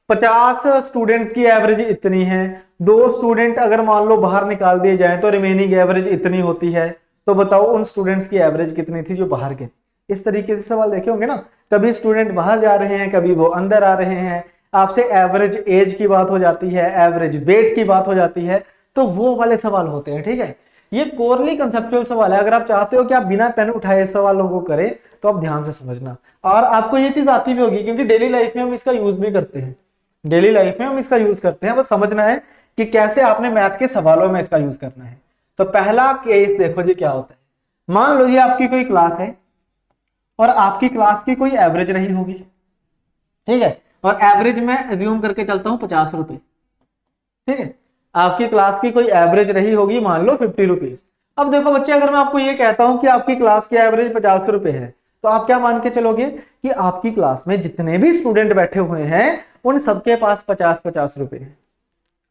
50 स्टूडेंट की एवरेज इतनी है, 2 स्टूडेंट अगर मान लो बाहर निकाल दिए जाए तो रिमेनिंग एवरेज इतनी होती है, तो बताओ उन स्टूडेंट्स की एवरेज कितनी थी जो बाहर गए। इस तरीके से सवाल देखे होंगे ना, कभी स्टूडेंट बाहर जा रहे हैं, कभी वो अंदर आ रहे हैं, आपसे एवरेज एज की बात हो जाती है, एवरेज वेट की बात हो जाती है, तो वो वाले सवाल होते हैं। ठीक है, ये कोरली कंसेप्चुअल सवाल है। अगर आप चाहते हो कि आप बिना पेन उठाए सवालों को करें, तो आप ध्यान से समझना, और आपको ये चीज आती भी होगी, क्योंकि डेली लाइफ में हम इसका यूज भी करते हैं। डेली लाइफ में हम इसका यूज करते हैं, बस समझना है कि कैसे आपने मैथ के सवालों में इसका यूज करना है। तो पहला केस देखो जी क्या होता है। मान लो ये आपकी कोई क्लास है, और आपकी क्लास की कोई एवरेज रही होगी, ठीक है, और एवरेज में एज्यूम करके चलता हूं 50 रुपए। ठीक है, आपकी क्लास की कोई एवरेज रही होगी, मान लो 50 रुपीज। अब देखो बच्चे, अगर मैं आपको ये कहता हूं कि आपकी क्लास की एवरेज 50 रुपए है, तो आप क्या मान के चलोगे कि आपकी क्लास में जितने भी स्टूडेंट बैठे हुए हैं उन सबके पास 50-50 रुपए हैं।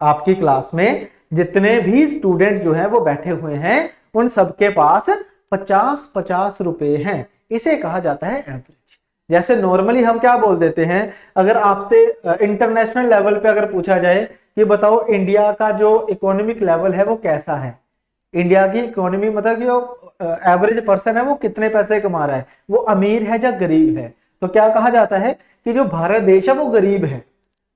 आपकी क्लास में जितने भी स्टूडेंट जो है वो बैठे हुए हैं, उन सबके पास 50-50 रुपए हैं। इसे कहा जाता है एवरेज। जैसे नॉर्मली हम क्या बोल देते हैं, अगर आपसे इंटरनेशनल लेवल पे अगर पूछा जाए कि बताओ इंडिया का जो इकोनॉमिक लेवल है वो कैसा है, इंडिया की इकोनॉमी मतलब कि जो एवरेज पर्सन है वो कितने पैसे कमा रहा है, वो अमीर है या गरीब है, तो क्या कहा जाता है कि जो भारत देश है वो गरीब है,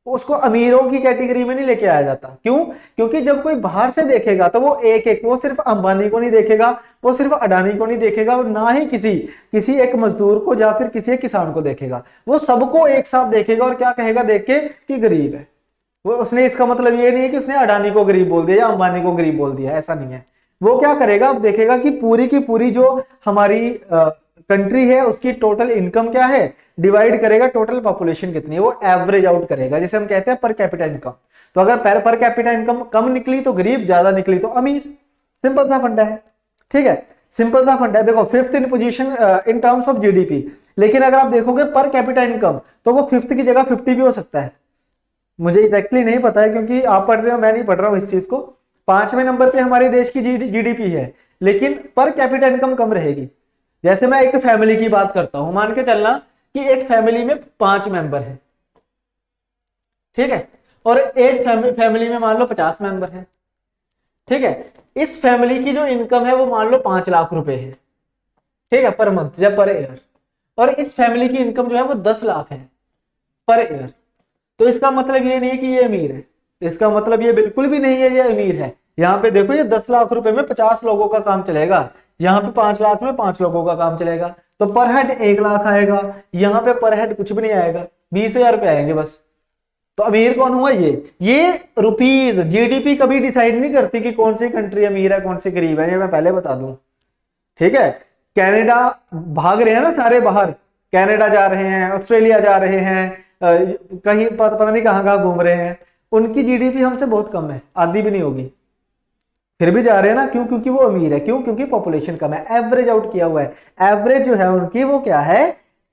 उसको अमीरों की कैटेगरी में नहीं लेके आया जाता। क्यों? क्योंकि जब कोई बाहर से देखेगा तो वो एक वो सिर्फ अंबानी को नहीं देखेगा, वो सिर्फ अडानी को नहीं देखेगा, और ना ही किसी एक मजदूर को या फिर किसी एक किसान को देखेगा, वो सबको एक साथ देखेगा और क्या कहेगा देख के कि गरीब है। वो उसने, इसका मतलब ये नहीं है कि उसने अडानी को गरीब बोल दिया या अंबानी को गरीब बोल दिया, ऐसा नहीं है। वो क्या करेगा, अब देखेगा कि पूरी की पूरी जो हमारी कंट्री है उसकी टोटल इनकम क्या है, डिवाइड करेगा टोटल पॉपुलेशन कितनी है, वो एवरेज आउट करेगा, जैसे हम कहते हैं पर कैपिटा इनकम। तो अगर पर कैपिटा इनकम कम निकली तो गरीब, ज्यादा निकली तो अमीर। सिंपल सा फंडा है। ठीक है, सिंपल सा फंडा है। देखो 5th in position in terms of GDP, लेकिन अगर आप देखोगे पर कैपिटा इनकम तो वो 5th की जगह 50 भी हो सकता है। मुझे एग्जैक्टली नहीं पता है, क्योंकि आप पढ़ रहे हो, मैं नहीं पढ़ रहा हूँ इस चीज को। 5वें नंबर पे हमारे देश की जीडीपी है, लेकिन पर कैपिटा इनकम कम रहेगी। जैसे मैं एक फैमिली की बात करता हूं, मान के चलना कि एक फैमिली में 5 मेंबर हैं, ठीक है। और एक फैमिली में मान लो 50 मेंबर है, ठीक है। इस फैमिली की जो इनकम है वो मान लो 5 लाख रुपए है, ठीक है, पर मंथ या पर ईयर। और इस फैमिली की इनकम जो है वो 10 लाख है पर ईयर। तो इसका मतलब ये नहीं है कि ये अमीर है, इसका मतलब ये बिल्कुल भी नहीं है ये अमीर है। यहाँ पे देखो ये 10 लाख रुपए में 50 लोगों का काम चलेगा, यहाँ पे 5 लाख में 5 लोगों का काम चलेगा, तो पर हेड 1 लाख आएगा। यहाँ पे पर हेड कुछ भी नहीं आएगा, 20,000 रुपए आएंगे बस। तो अमीर कौन हुआ? ये रुपीज, जीडीपी कभी डिसाइड नहीं करती कि कौन सी कंट्री अमीर है कौन सी गरीब है, ये मैं पहले बता दूं, ठीक है। कनाडा भाग रहे हैं ना सारे बाहर, कनाडा जा रहे हैं, ऑस्ट्रेलिया जा रहे हैं, कहीं पता नहीं कहां कहां घूम रहे हैं, उनकी जीडीपी हमसे बहुत कम है, आधी भी नहीं होगी, फिर भी जा रहे हैं ना। क्यों? क्योंकि वो अमीर है। क्यों? क्योंकि पॉपुलेशन कम है, एवरेज आउट किया हुआ है। एवरेज जो है उनकी वो क्या है?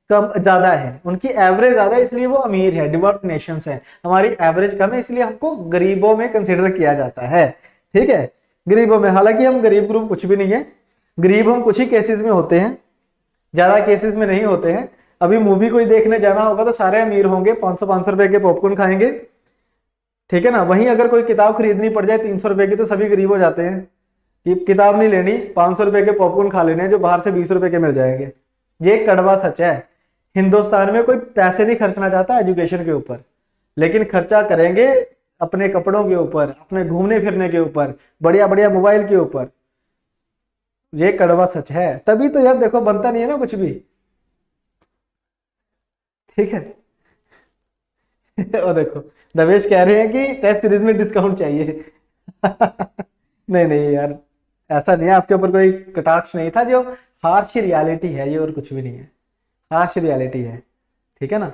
कम, ज्यादा है, उनकी एवरेज ज्यादा है, इसलिए वो अमीर है, डेवलप्ड नेशंस है। हमारी एवरेज कम है, इसलिए हमको गरीबों में कंसिडर किया जाता है, ठीक है, गरीबों में। हालांकि हम गरीब ग्रुप कुछ भी नहीं है, गरीब हम कुछ ही केसेस में होते हैं, ज्यादा केसेस में नहीं होते हैं। अभी मूवी कोई देखने जाना होगा तो सारे अमीर होंगे, 500 रुपए के पॉपकॉर्न खाएंगे, ठीक है ना। वहीं अगर कोई किताब खरीदनी पड़ जाए 300 रुपए की तो सभी गरीब हो जाते हैं कि किताब नहीं लेनी, 500 रुपए के पॉपकॉर्न खा लेने जो बाहर से 20 रुपए के मिल जाएंगे। ये कड़वा सच है। हिंदुस्तान में कोई पैसे नहीं खर्चना चाहता एजुकेशन के ऊपर, लेकिन खर्चा करेंगे अपने कपड़ों के ऊपर, अपने घूमने फिरने के ऊपर, बढ़िया बढ़िया मोबाइल के ऊपर। ये कड़वा सच है। तभी तो यार देखो बनता नहीं है ना कुछ भी, ठीक है। और देखो दवेश कह रहे हैं कि टेस्ट सीरीज में डिस्काउंट चाहिए। नहीं नहीं यार, ऐसा नहीं है, आपके ऊपर कोई कटाक्ष नहीं था, जो हार्श रियलिटी है ये, और कुछ भी नहीं है, हार्श रियलिटी है, ठीक है ना।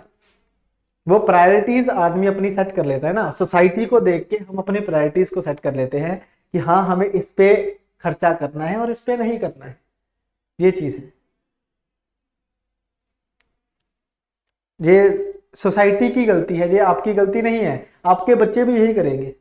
वो प्रायोरिटीज आदमी अपनी सेट कर लेता है ना, सोसाइटी को देख के हम अपनी प्रायोरिटीज को सेट कर लेते हैं कि हाँ हमें इस पे खर्चा करना है और इस पे नहीं करना है, ये चीज है। ये सोसाइटी की गलती है, ये आपकी गलती नहीं है। आपके बच्चे भी यही करेंगे,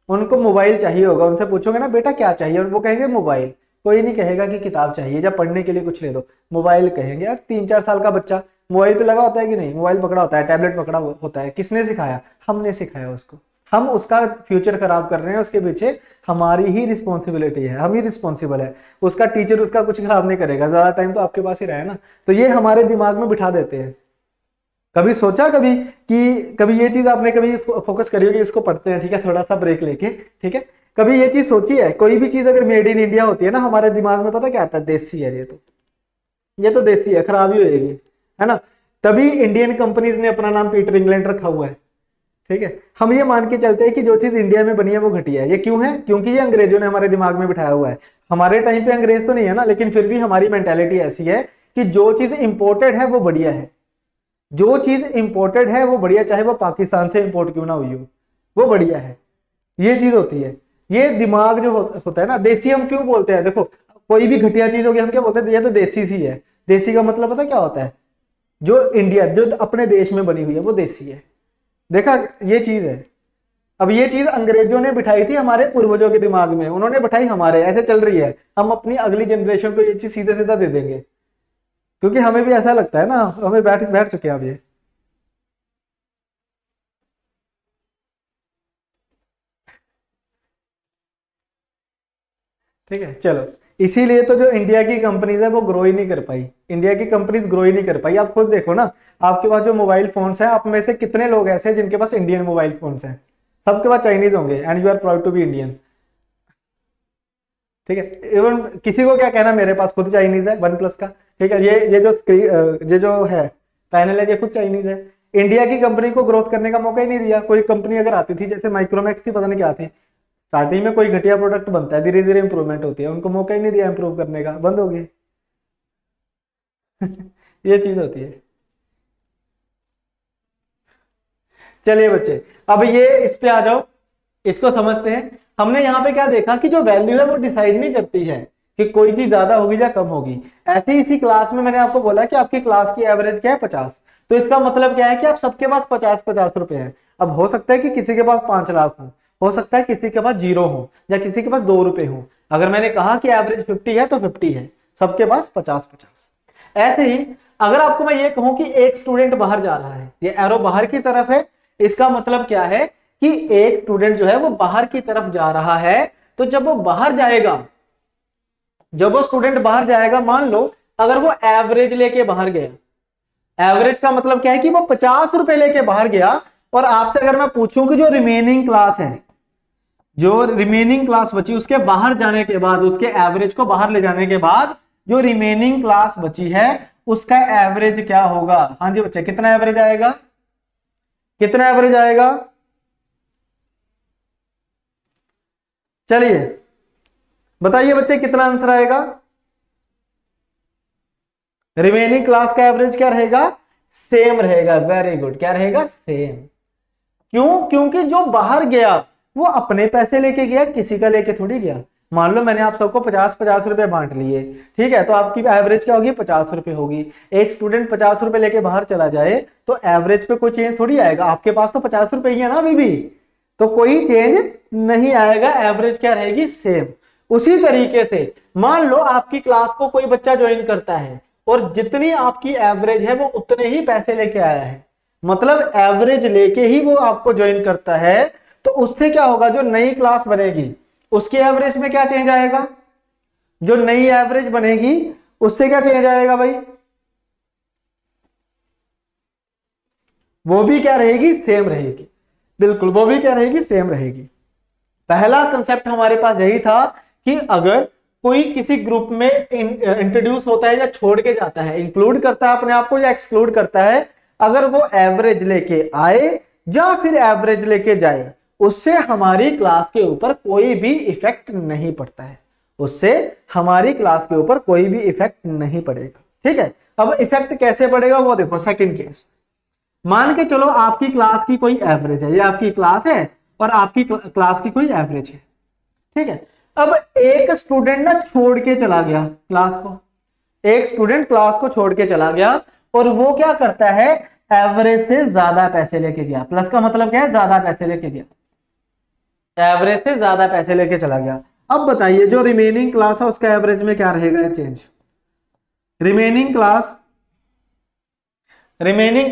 उनको मोबाइल चाहिए होगा, उनसे पूछोगे ना बेटा क्या चाहिए, और वो कहेंगे मोबाइल। कोई नहीं कहेगा कि किताब चाहिए या पढ़ने के लिए कुछ ले दो, मोबाइल कहेंगे। यार 3-4 साल का बच्चा मोबाइल पे लगा होता है कि नहीं? मोबाइल पकड़ा होता है, टैबलेट पकड़ा होता है, किसने सिखाया? हमने सिखाया उसको। हम उसका फ्यूचर खराब कर रहे हैं, उसके पीछे हमारी ही रिस्पॉन्सिबिलिटी है, हम ही रिस्पॉन्सिबल है। उसका टीचर उसका कुछ खराब नहीं करेगा, ज्यादा टाइम तो आपके पास ही रहे ना। तो ये हमारे दिमाग में बिठा देते हैं। कभी सोचा कभी कि कभी ये चीज आपने कभी फोकस करी होगी, इसको पढ़ते हैं, ठीक है, थोड़ा सा ब्रेक लेके, ठीक है। कभी ये चीज सोची है, कोई भी चीज अगर मेड इन इंडिया होती है ना, हमारे दिमाग में पता क्या आता है? देसी है, ये तो देसी है, खराब ही होएगी, है ना। तभी इंडियन कंपनीज ने अपना नाम पीटर इंग्लैंड रखा हुआ है, ठीक है। हम ये मान के चलते हैं कि जो चीज इंडिया में बनी है वो घटिया है। ये क्यों है? क्योंकि ये अंग्रेजों ने हमारे दिमाग में बिठाया हुआ है। हमारे टाइम पे अंग्रेज तो नहीं है ना, लेकिन फिर भी हमारी मेंटेलिटी ऐसी है कि जो चीज इंपोर्टेड है वो बढ़िया है, जो चीज इंपोर्टेड है वो बढ़िया, चाहे वो पाकिस्तान से इंपोर्ट क्यों ना हुई हो, वो बढ़िया है। ये चीज होती है, ये दिमाग जो होता है ना। देसी हम क्यों बोलते हैं? देखो कोई भी घटिया चीज होगी हम क्या बोलते हैं? ये तो देसी सी है। देसी का मतलब पता क्या होता है? जो इंडिया, जो अपने देश में बनी हुई है वो देसी है। देखा, ये चीज है। अब ये चीज अंग्रेजों ने बिठाई थी हमारे पूर्वजों के दिमाग में, उन्होंने बिठाई हमारे, ऐसे चल रही है। हम अपनी अगली जनरेशन को ये चीज सीधे सीधा दे देंगे, क्योंकि हमें भी ऐसा लगता है ना, हमें बैठ बैठ चुके हैं अब ये। ठीक है, चलो। इसीलिए तो जो इंडिया की कंपनीज है वो ग्रो ही नहीं कर पाई, इंडिया की कंपनीज ग्रो ही नहीं कर पाई। आप खुद देखो ना, आपके पास जो मोबाइल फोन्स हैं, आप में से कितने लोग ऐसे हैं जिनके पास इंडियन मोबाइल फोन्स हैं? सबके पास चाइनीज होंगे, and you are proud to be Indian, ठीक है। इवन किसी को क्या कहना, मेरे पास खुद चाइनीज है, वन प्लस का, ठीक है। ये जो स्क्रीन, ये जो है पैनल है, ये खुद चाइनीज है। इंडिया की कंपनी को ग्रोथ करने का मौका ही नहीं दिया। कोई कंपनी अगर आती थी, जैसे माइक्रोमैक्स थी, पता नहीं क्या थी, स्टार्टिंग में कोई घटिया प्रोडक्ट बनता है, धीरे धीरे इंप्रूवमेंट होती है, उनको मौका ही नहीं दिया इंप्रूव करने का, बंद हो गए। ये चीज होती है। चलिए बच्चे, अब ये इस पे आ जाओ, इसको समझते हैं। हमने यहाँ पे क्या देखा कि जो वैल्यू है वो डिसाइड नहीं करती है कि कोई चीज ज्यादा होगी या कम होगी। ऐसे ही इसी क्लास में मैंने आपको बोला कि आपकी क्लास की एवरेज क्या है? 50। तो इसका मतलब क्या है कि आप सबके पास 50-50 रुपए हैं। अब हो सकता है कि किसी के पास 5 लाख हो सकता है किसी के पास 0 हो, या किसी के पास 2 रुपए हो। अगर मैंने कहा कि एवरेज 50 है तो 50 है, सबके पास 50-50। ऐसे ही अगर आपको मैं ये कहूं कि एक स्टूडेंट बाहर जा रहा है, ये एरो बाहर की तरफ है, इसका मतलब क्या है कि एक स्टूडेंट जो है वो बाहर की तरफ जा रहा है, तो जब वो बाहर जाएगा, जब वो स्टूडेंट बाहर जाएगा, मान लो अगर वो एवरेज लेके बाहर गया, एवरेज का मतलब क्या है कि वो 50 रुपए लेके बाहर गया, और आपसे अगर मैं पूछूं कि जो रिमेनिंग क्लास है, जो रिमेनिंग क्लास बची उसके बाहर जाने के बाद, उसके एवरेज को बाहर ले जाने के बाद जो रिमेनिंग क्लास बची है उसका एवरेज क्या होगा? हाँ जी बच्चे, कितना एवरेज आएगा? कितना एवरेज आएगा? चलिए बताइए बच्चे, कितना आंसर आएगा? रिमेनिंग क्लास का एवरेज क्या रहेगा? सेम रहेगा। वेरी गुड, क्या रहेगा? सेम। क्यों? क्योंकि जो बाहर गया वो अपने पैसे लेके गया, किसी का लेके थोड़ी गया। मान लो मैंने आप सबको 50-50 रुपए बांट लिए, ठीक है, तो आपकी एवरेज क्या होगी? 50 रुपए होगी। एक स्टूडेंट 50 रुपए लेके बाहर चला जाए तो एवरेज पे कोई चेंज थोड़ी आएगा। आपके पास तो 50 रुपए ही है ना अभी भी, तो कोई चेंज नहीं आएगा, एवरेज क्या रहेगी? सेम। उसी तरीके से मान लो आपकी क्लास को कोई बच्चा ज्वाइन करता है और जितनी आपकी एवरेज है वो उतने ही पैसे लेके आया है, मतलब एवरेज लेके ही वो आपको ज्वाइन करता है, तो उससे क्या होगा? जो नई क्लास बनेगी उसकी एवरेज में क्या चेंज आएगा? जो नई एवरेज बनेगी उससे क्या चेंज आएगा भाई? वो भी क्या रहेगी? सेम रहेगी। बिल्कुल, वो भी क्या रहेगी? सेम रहेगी। पहला कंसेप्ट हमारे पास यही था कि अगर कोई किसी ग्रुप में इंट्रोड्यूस होता है या छोड़ के जाता है, इंक्लूड करता है अपने आप को या एक्सक्लूड करता है, अगर वो एवरेज लेके आए या फिर एवरेज लेके जाए, उससे हमारी क्लास के ऊपर कोई भी इफेक्ट नहीं पड़ता है, उससे हमारी क्लास के ऊपर कोई भी इफेक्ट नहीं पड़ेगा। ठीक है, अब इफेक्ट कैसे पड़ेगा वो देखो। सेकंड केस, मान के चलो आपकी क्लास की कोई एवरेज है, ये आपकी क्लास है और आपकी क्लास की कोई एवरेज है, ठीक है। अब एक स्टूडेंट ना छोड़ के चला गया क्लास को, एक स्टूडेंट क्लास को छोड़ के चला गया और वो क्या करता है? एवरेज से ज्यादा पैसे लेके गया। प्लस का मतलब क्या है? ज्यादा पैसे लेके गया, एवरेज से ज्यादा पैसे लेके चला गया। अब बताइए जो रिमेनिंग क्लास है उसका एवरेज में क्या रहेगा चेंज? रिमेनिंग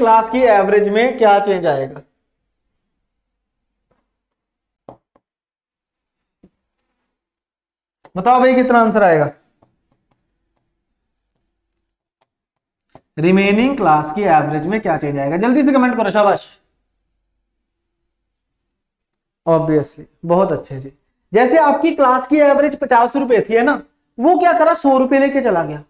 क्लास की एवरेज में क्या चेंज आएगा? बताओ भाई, कितना आंसर आएगा? रिमेनिंग क्लास की एवरेज में क्या चेंज आएगा? जल्दी से कमेंट करो, शाबाश। ऑब्वियसली, बहुत अच्छे जी। जैसे आपकी क्लास की एवरेज 50 रुपए थी, है ना, वो क्या करा? 100 रुपए लेके चला गया।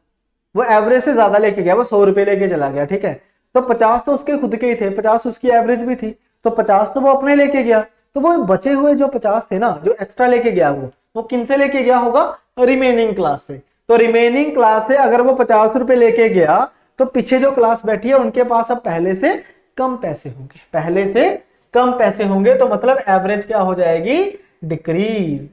वो एवरेज से ज्यादा लेके गया, वो 100 रुपए लेके चला गया, ठीक है। तो 50 तो उसके खुद के ही थे, 50 उसकी एवरेज भी थी, तो 50 तो वो अपने लेके गया। तो वो बचे हुए जो 50 थे ना, जो एक्स्ट्रा लेके गया, वो किन से लेके गया होगा? रिमेनिंग क्लास से। तो रिमेनिंग क्लास से अगर वो 50 रुपए लेके गया तो पीछे जो क्लास बैठी है उनके पास अब पहले से कम पैसे होंगे, पहले से कम पैसे होंगे, तो मतलब एवरेज क्या हो जाएगी? डिक्रीज।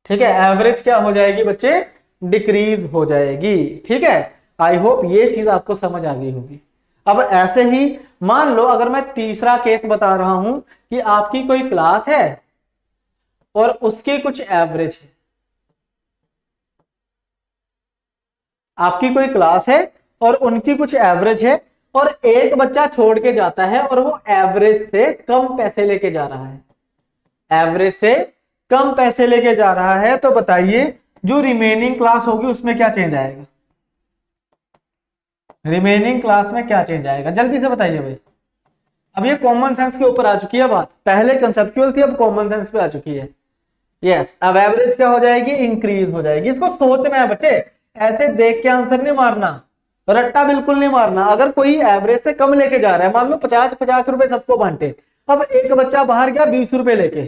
ठीक है, एवरेज क्या हो जाएगी बच्चे? डिक्रीज हो जाएगी। ठीक है, आई होप ये चीज आपको समझ आ गई होगी। अब ऐसे ही मान लो अगर मैं तीसरा केस बता रहा हूं कि आपकी कोई क्लास है और उसकी कुछ एवरेज है, आपकी कोई क्लास है और उनकी कुछ एवरेज है, और एक बच्चा छोड़ के जाता है और वो एवरेज से कम पैसे लेके जा रहा है, एवरेज से कम पैसे लेके जा रहा है, तो बताइए जो रिमेनिंग क्लास होगी उसमें क्या चेंज आएगा? रिमेनिंग क्लास में क्या चेंज आएगा? जल्दी से बताइए भाई। अब ये कॉमन सेंस के ऊपर आ चुकी है बात, पहले कंसेप्चुअल थी, अब कॉमन सेंस पे आ चुकी है। यस, अब एवरेज क्या हो जाएगी? इंक्रीज हो जाएगी। इसको सोचना है बच्चे, ऐसे देख के आंसर नहीं मारना, रट्टा बिल्कुल नहीं मारना। अगर कोई एवरेज से कम लेके जा रहा है, मान लो 50-50 रुपए सबको बांटे, अब एक बच्चा बाहर गया 20 रुपए लेके,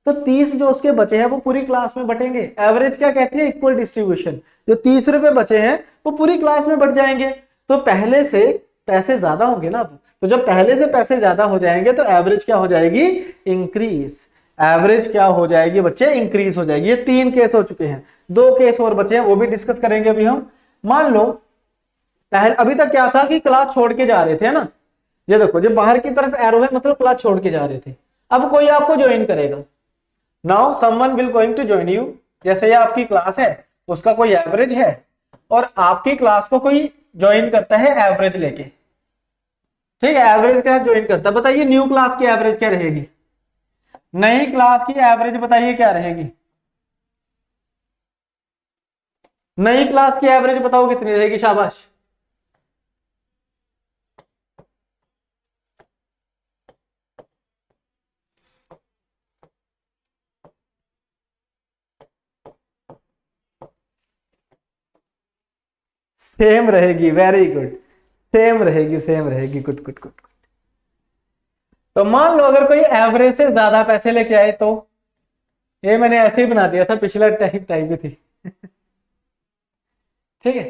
तो 30 जो उसके बचे हैं वो पूरी क्लास में बटेंगे। एवरेज क्या कहती है? Equal distribution. जो 30 रुपए बचे हैं वो पूरी क्लास में बट जाएंगे, तो पहले से पैसे ज्यादा होंगे ना। तो जब पहले से पैसे ज्यादा हो जाएंगे तो एवरेज क्या हो जाएगी? इंक्रीज। एवरेज क्या हो जाएगी बच्चे? इंक्रीज हो जाएगी। ये 3 केस हो चुके हैं, 2 केस और बचे हैं, वो भी डिस्कस करेंगे अभी हम। मान लो पहले अभी तक क्या था कि क्लास छोड़ के जा रहे थे, है ना, ये देखो जब बाहर की तरफ एरो है मतलब क्लास छोड़ के जा रहे थे। अब कोई आपको ज्वाइन करेगा, now someone will going to join you. जैसे ये आपकी क्लास है, उसका कोई एवरेज है और आपकी क्लास को कोई ज्वाइन करता है एवरेज लेके, ठीक है, एवरेज के साथ ज्वाइन करता है। बताइए न्यू क्लास की एवरेज क्या रहेगी, नई क्लास की एवरेज बताइए क्या रहेगी, नई क्लास की एवरेज बताओ कितनी रहेगी, शाबाश। सेम रहेगी, वेरी गुड, सेम रहेगी, सेम रहेगी, गुड गुड गुड। तो मान लो अगर कोई एवरेज से ज्यादा पैसे लेके आए तो, ये मैंने ऐसे ही बना दिया था, पिछला टाइप टाइप भी थी। ठीक है,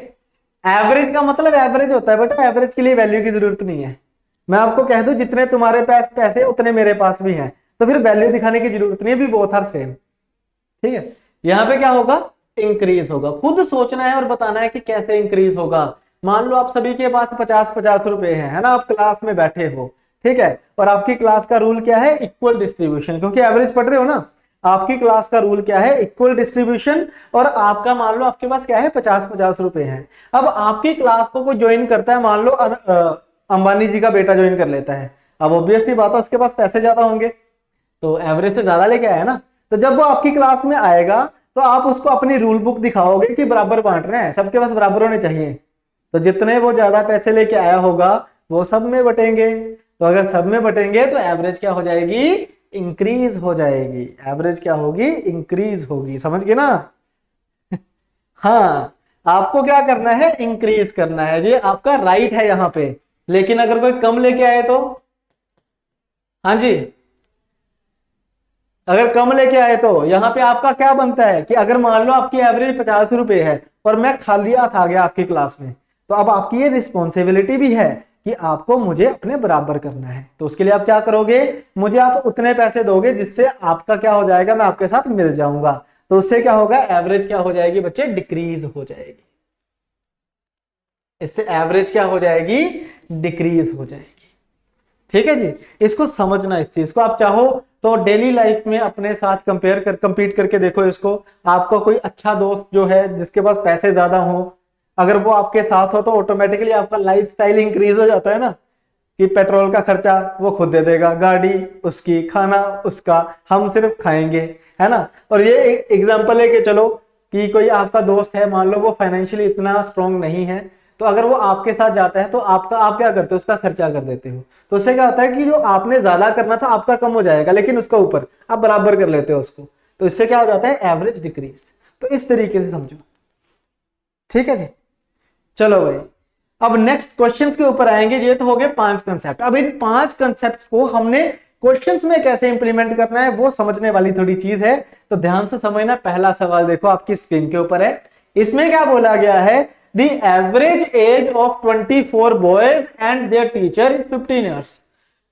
एवरेज का मतलब एवरेज होता है बेटा, एवरेज के लिए वैल्यू की जरूरत नहीं है। मैं आपको कह दूं जितने तुम्हारे पास पैसे उतने मेरे पास भी हैं, तो फिर वैल्यू दिखाने की जरूरत नहीं है, भी बोथ आर सेम। ठीक है, यहाँ पे क्या होगा, इंक्रीज होगा। खुद सोचना है और बताना है कि कैसे इंक्रीज होगा। मान लो आप सभी के पास 50-50 रुपए है ना, आप क्लास में बैठे हो, ठीक है, और आपकी क्लास का रूल क्या है, इक्वल डिस्ट्रीब्यूशन, क्योंकि एवरेज पढ़ रहे हो ना। आपकी क्लास का रूल क्या है, इक्वल डिस्ट्रीब्यूशन, और आपका मान लो आपके पास क्या है, 50-50 रुपए है। अब आपकी क्लास को कोई ज्वाइन करता है, मान लो अंबानी जी का बेटा ज्वाइन कर लेता है, अब ऑब्वियसली बात है उसके पास पैसे ज्यादा होंगे, तो एवरेज से ज्यादा लेके आया ना। तो जब वो आपकी क्लास में आएगा तो आप उसको अपनी रूल बुक दिखाओगे कि बराबर बांट रहे हैं, सबके पास बराबर होने चाहिए। तो जितने वो ज्यादा पैसे लेके आया होगा वो सब में बटेंगे, तो अगर सब में बटेंगे तो एवरेज क्या हो जाएगी, इंक्रीज हो जाएगी। एवरेज क्या होगी, इंक्रीज होगी, समझ गए ना। हाँ, आपको क्या करना है, इंक्रीज करना है, ये आपका राइट है यहाँ पे। लेकिन अगर कोई कम लेके आए तो, हाँ जी, अगर कम लेके आए तो यहाँ पे आपका क्या बनता है कि अगर मान लो आपकी एवरेज 50 रुपए है और मैं खाली हाथ आ गया आपकी क्लास में, तो अब आपकी ये रिस्पॉन्सिबिलिटी भी है कि आपको मुझे अपने बराबर करना है। तो उसके लिए आप क्या करोगे, मुझे आप उतने पैसे दोगे जिससे आपका क्या हो जाएगा, मैं आपके साथ मिल जाऊंगा। तो उससे क्या होगा, एवरेज क्या हो जाएगी बच्चे, डिक्रीज हो जाएगी। इससे एवरेज क्या हो जाएगी, डिक्रीज हो जाएगी। ठीक है जी, इसको समझना, इस चीज को आप चाहो तो डेली लाइफ में अपने साथ कंपीट करके देखो इसको। आपका कोई अच्छा दोस्त जो है जिसके पास पैसे ज्यादा हो, अगर वो आपके साथ हो तो ऑटोमेटिकली आपका लाइफ स्टाइल इंक्रीज हो जाता है ना, कि पेट्रोल का खर्चा वो खुद दे देगा, गाड़ी उसकी, खाना उसका, हम सिर्फ खाएंगे, है ना। और ये एग्जांपल है कि चलो कि कोई आपका दोस्त है, मान लो वो फाइनेंशियली इतना स्ट्रांग नहीं है, तो अगर वो आपके साथ जाता है तो आप क्या करते हो, उसका खर्चा कर देते हो। तो उससे क्या होता है कि जो आपने ज्यादा करना था आपका कम हो जाएगा, लेकिन उसका ऊपर आप बराबर कर लेते हो उसको। तो इससे क्या हो जाता है, एवरेज डिक्रीज। तो इस तरीके से समझो, ठीक है जी। चलो भाई, अब नेक्स्ट क्वेश्चंस के ऊपर आएंगे। ये तो हो गए 5 कंसेप्ट। अब इन 5 कंसेप्ट्स को हमने क्वेश्चंस में कैसे इंप्लीमेंट करना है वो समझने वाली थोड़ी चीज है, तो ध्यान से समझना। पहला सवाल देखो आपकी स्क्रीन के ऊपर है, इसमें क्या बोला गया है, the average age of 24 boys and there teacher is 15 years.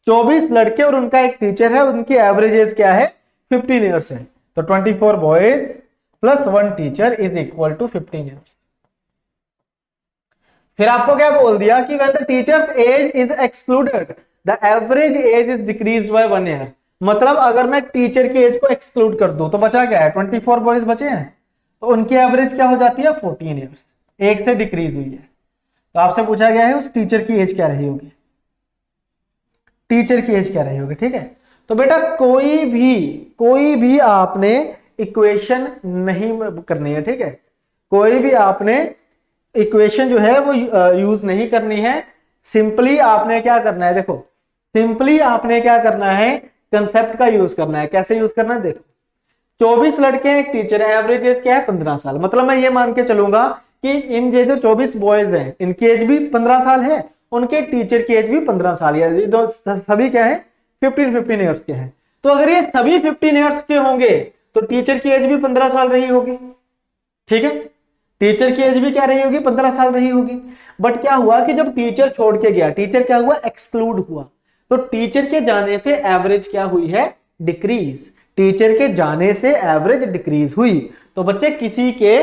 24 लड़के और उनका एक टीचर है, उनकी एवरेज एज क्या है, 15 ईयर्स है। तो 24 boys plus 1 teacher is equal to 15 years. फिर आपको क्या बोल दिया कि when the teacher's age is excluded the average age is decreased by 1 year। मतलब अगर मैं टीचर की एज को एक्सक्लूड कर दूं तो बचा क्या है, 24 बॉयज बचे हैं, तो उनकी एवरेज क्या हो जाती है, 14 ईयर्स, एक से डिक्रीज हुई है। तो आपसे पूछा गया है उस टीचर की एज क्या रही होगी, टीचर की एज क्या रही होगी। ठीक है, तो बेटा कोई भी आपने इक्वेशन नहीं करनी है, ठीक है, कोई भी आपने इक्वेशन जो है वो यूज नहीं करनी है। सिंपली आपने क्या करना है, देखो सिंपली आपने क्या करना है, कंसेप्ट का यूज करना है। कैसे यूज करना है, देखो 24 लड़के हैं, एक टीचर है, एवरेज एज क्या है, 15 साल। मतलब मैं ये मान के चलूंगा कि इन ये जो 24 बॉयज हैं इनकी एज भी 15 साल है, उनके टीचर की एज भी 15 साल है, ये दो सभी क्या है, 15 ईयर्स के हैं। तो अगर ये सभी 15 ईयर्स के होंगे तो टीचर की एज भी 15 साल रही होगी। ठीक है, टीचर की एज भी क्या रही होगी, 15 साल रही होगी। बट क्या हुआ कि जब टीचर छोड़ के गया, टीचर क्या हुआ, एक्सक्लूड हुआ, तो टीचर के जाने से एवरेज क्या हुई है, डिक्रीज। टीचर के जाने से एवरेज डिक्रीज हुई। तो बच्चे किसी के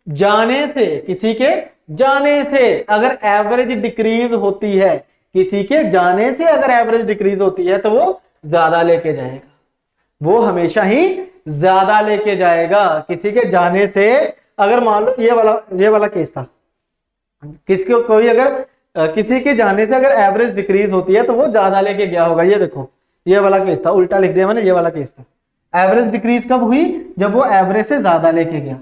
जाने से अगर एवरेज डिक्रीज होती है, किसी के जाने से अगर एवरेज डिक्रीज होती है तो वो ज्यादा लेके जाएगा, वो हमेशा ही ज्यादा लेके जाएगा। किसी के जाने से, अगर मान लो ये वाला केस था, किसको कोई अगर किसी के जाने से अगर एवरेज डिक्रीज होती है तो वो ज्यादा लेके गया होगा। ये देखो, ये वाला केस था, उल्टा लिख दिया मैंने, ये वाला केस था। एवरेज डिक्रीज कब हुई? जब वो एवरेज से ज्यादा लेके गया।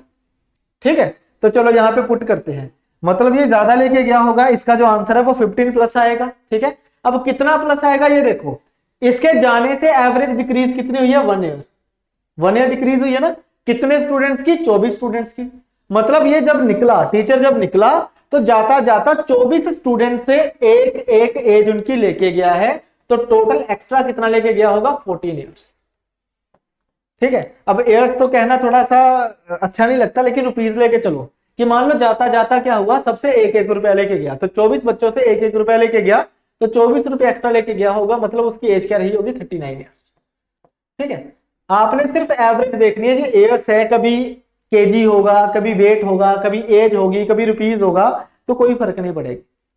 ठीक है, तो चलो यहाँ पे पुट करते हैं, मतलब ये ज्यादा लेके गया होगा, इसका जो आंसर है वो 15 प्लस आएगा। ठीक है, अब कितना प्लस आएगा ये देखो, इसके जाने से एवरेज डिक्रीज कितनी हुई है? 1 ईयर। 1 ईयर डिक्रीज हुई है ना। कितने स्टूडेंट्स की? 24 स्टूडेंट्स की। मतलब ये जब निकला, टीचर जब निकला तो जाता जाता 24 स्टूडेंट से एक एक एज उनकी लेके गया है, तो टोटल एक्स्ट्रा कितना लेके गया होगा? 14 ईयर्स। ठीक है, अब ईयर्स तो कहना थोड़ा सा अच्छा नहीं लगता, लेकिन रुपीज लेके चलो कि मान लो जाता जाता क्या हुआ, सबसे एक एक रुपया लेके गया, तो 24 बच्चों से एक एक रुपया लेके गया, तो 24 रुपये एक्स्ट्रा लेके गया होगा, मतलब उसकी एज क्या रही होगी? 39 ईयर्स। ठीक है, आपने सिर्फ एवरेज देखनी है, जो ईयर्स है, कभी केजी होगा, कभी वेट होगा, कभी एज होगी, कभी रुपीज होगा, तो कोई फर्क नहीं पड़ेगी।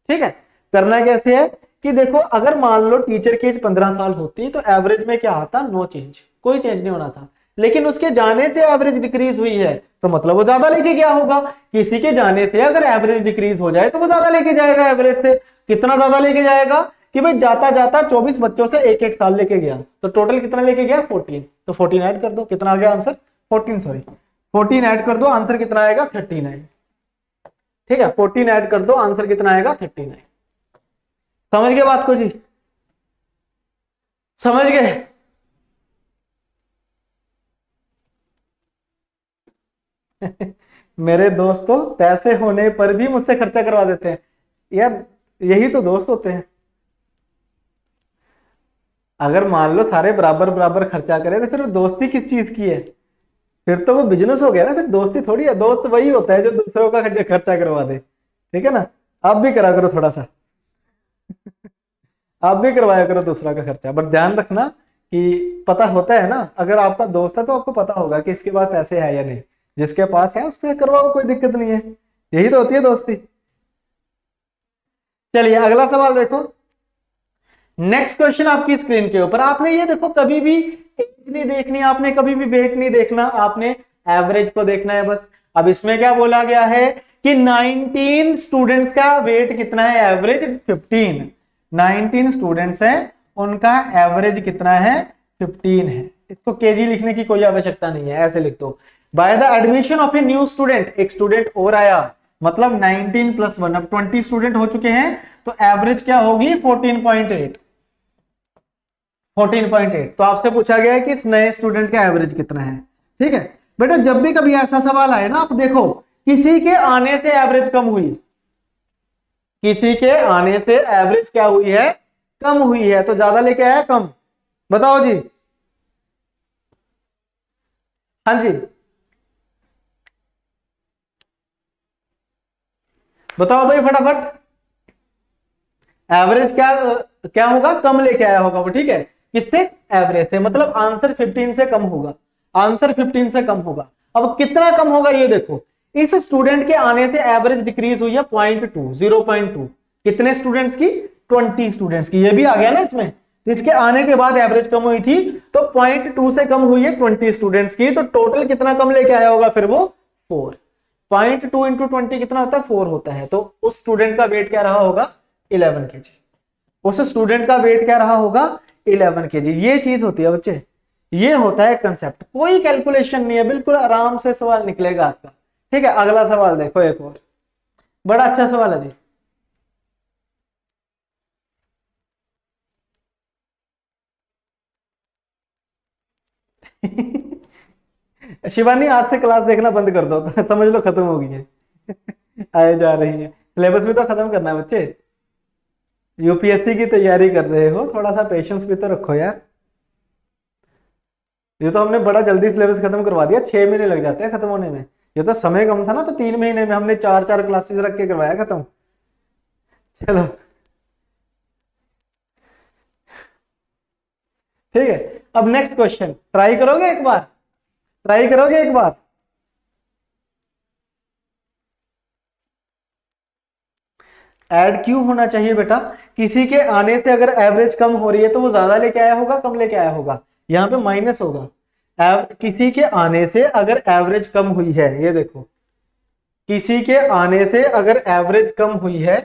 ठीक है, करना कैसे है कि देखो, अगर मान लो टीचर की एज 15 साल होती तो एवरेज में क्या आता? नो चेंज, कोई चेंज नहीं होना था। लेकिन उसके जाने से एवरेज डिक्रीज हुई है, तो मतलब वो ज्यादा लेके गया होगा। किसी के जाने से अगर एवरेज डिक्रीज हो जाए तो वो ज्यादा लेके जाएगा एवरेज से। कितना ज्यादा लेके जाएगा कि भाई जाता जाता 24 बच्चों से एक एक साल लेके गया, तो टोटल कितना लेके गया? 14। तो 14 ऐड कर दो, कितना आ गया आंसर? 14, सॉरी 14 ऐड कर दो, आंसर कितना आएगा? 39। ठीक है, 14 ऐड कर दो, आंसर कितना आएगा? 39। समझ गए बात को जी? समझ गए? मेरे दोस्तों पैसे होने पर भी मुझसे खर्चा करवा देते हैं यार, यही तो दोस्त होते हैं। अगर मान लो सारे बराबर बराबर खर्चा करें तो फिर दोस्ती किस चीज की है? फिर तो वो बिजनेस हो गया ना, फिर दोस्ती थोड़ी है। दोस्त वही होता है जो दूसरों का खर्चा करवा दे। ठीक है ना, आप भी करा करो थोड़ा सा। आप भी करवाया करो दूसरा का खर्चा, बट ध्यान रखना कि पता होता है ना, अगर आपका दोस्त है तो आपको पता होगा कि इसके पास पैसे है या नहीं। जिसके पास है उससे करवाओ, कोई दिक्कत नहीं है। यही तो होती है दोस्ती। चलिए अगला सवाल देखो। नेक्स्ट क्वेश्चन आपकी स्क्रीन के ऊपर, आपने ये देखो, कभी भी एज नहीं देखनी, आपने कभी भी वेट नहीं देखना, आपने एवरेज को देखना है बस। अब इसमें क्या बोला गया है कि 19 स्टूडेंट्स का वेट कितना है? एवरेज 15। 19 स्टूडेंट्स हैं, उनका एवरेज कितना है? 15 है। इसको केजी लिखने की कोई आवश्यकता नहीं है, ऐसे लिख दो। By the admission of a new student, एक स्टूडेंट और आया, मतलब 19 प्लस 1, अब 20 स्टूडेंट हो चुके हैं, तो एवरेज क्या होगी? 14.8। 14.8। तो आपसे पूछा गया है कि इस नए स्टूडेंट का एवरेज कितना है। ठीक है बेटा, जब भी कभी ऐसा सवाल आए ना, आप देखो किसी के आने से एवरेज कम हुई, किसी के आने से एवरेज क्या हुई है? कम हुई है, तो ज्यादा लेके आया कम? बताओ जी। हाँ जी, बताओ भाई फटाफट। एवरेज क्या क्या होगा? कम लेके आया होगा वो। ठीक है, किससे? एवरेज से, मतलब आंसर 15 से कम होगा। आंसर 15 से कम होगा। अब कितना कम होगा ये देखो, इस स्टूडेंट के आने से एवरेज डिक्रीज हुई है 0.2, 0.2। कितने स्टूडेंट्स की? 20 स्टूडेंट्स की। ये भी आ गया ना इसमें, तो इसके आने के बाद एवरेज कम हुई थी, तो 0.2 से कम हुई है 20 स्टूडेंट्स की, तो टोटल कितना कम लेके आया होगा फिर वो? 4। 0.2 इंटू 20 कितना होता है? 4 होता है। तो उस स्टूडेंट का वेट क्या रहा होगा? 11 केजी। उस स्टूडेंट का वेट क्या रहा होगा? 11 केजी। ये चीज होती है बच्चे, ये होता है कंसेप्ट, कोई कैलकुलेशन नहीं है, बिल्कुल आराम से सवाल निकलेगा आपका। ठीक है, अगला सवाल देखो, एक और बड़ा अच्छा सवाल है जी। शिवानी, आज से क्लास देखना बंद कर दो, तो समझ लो खत्म हो गई है। आए जा रही है, सिलेबस भी तो खत्म करना है बच्चे। यूपीएससी की तैयारी कर रहे हो, थोड़ा सा पेशेंस भी तो रखो यार। ये तो हमने बड़ा जल्दी सिलेबस खत्म करवा दिया, 6 महीने लग जाते हैं खत्म होने में। ये तो समय कम था ना, तो 3 महीने में हमने 4 क्लासेस रख के करवाया खत्म। चलो ठीक है, अब नेक्स्ट क्वेश्चन ट्राई करोगे एक बार? ट्राई करोगे एक बार? ऐड क्यों होना चाहिए बेटा? किसी के आने से अगर एवरेज कम हो रही है तो वो ज्यादा लेके आया होगा, कम लेके आया होगा? यहाँ पे माइनस होगा। किसी के आने से अगर एवरेज कम हुई है, ये देखो, किसी के आने से अगर एवरेज कम हुई है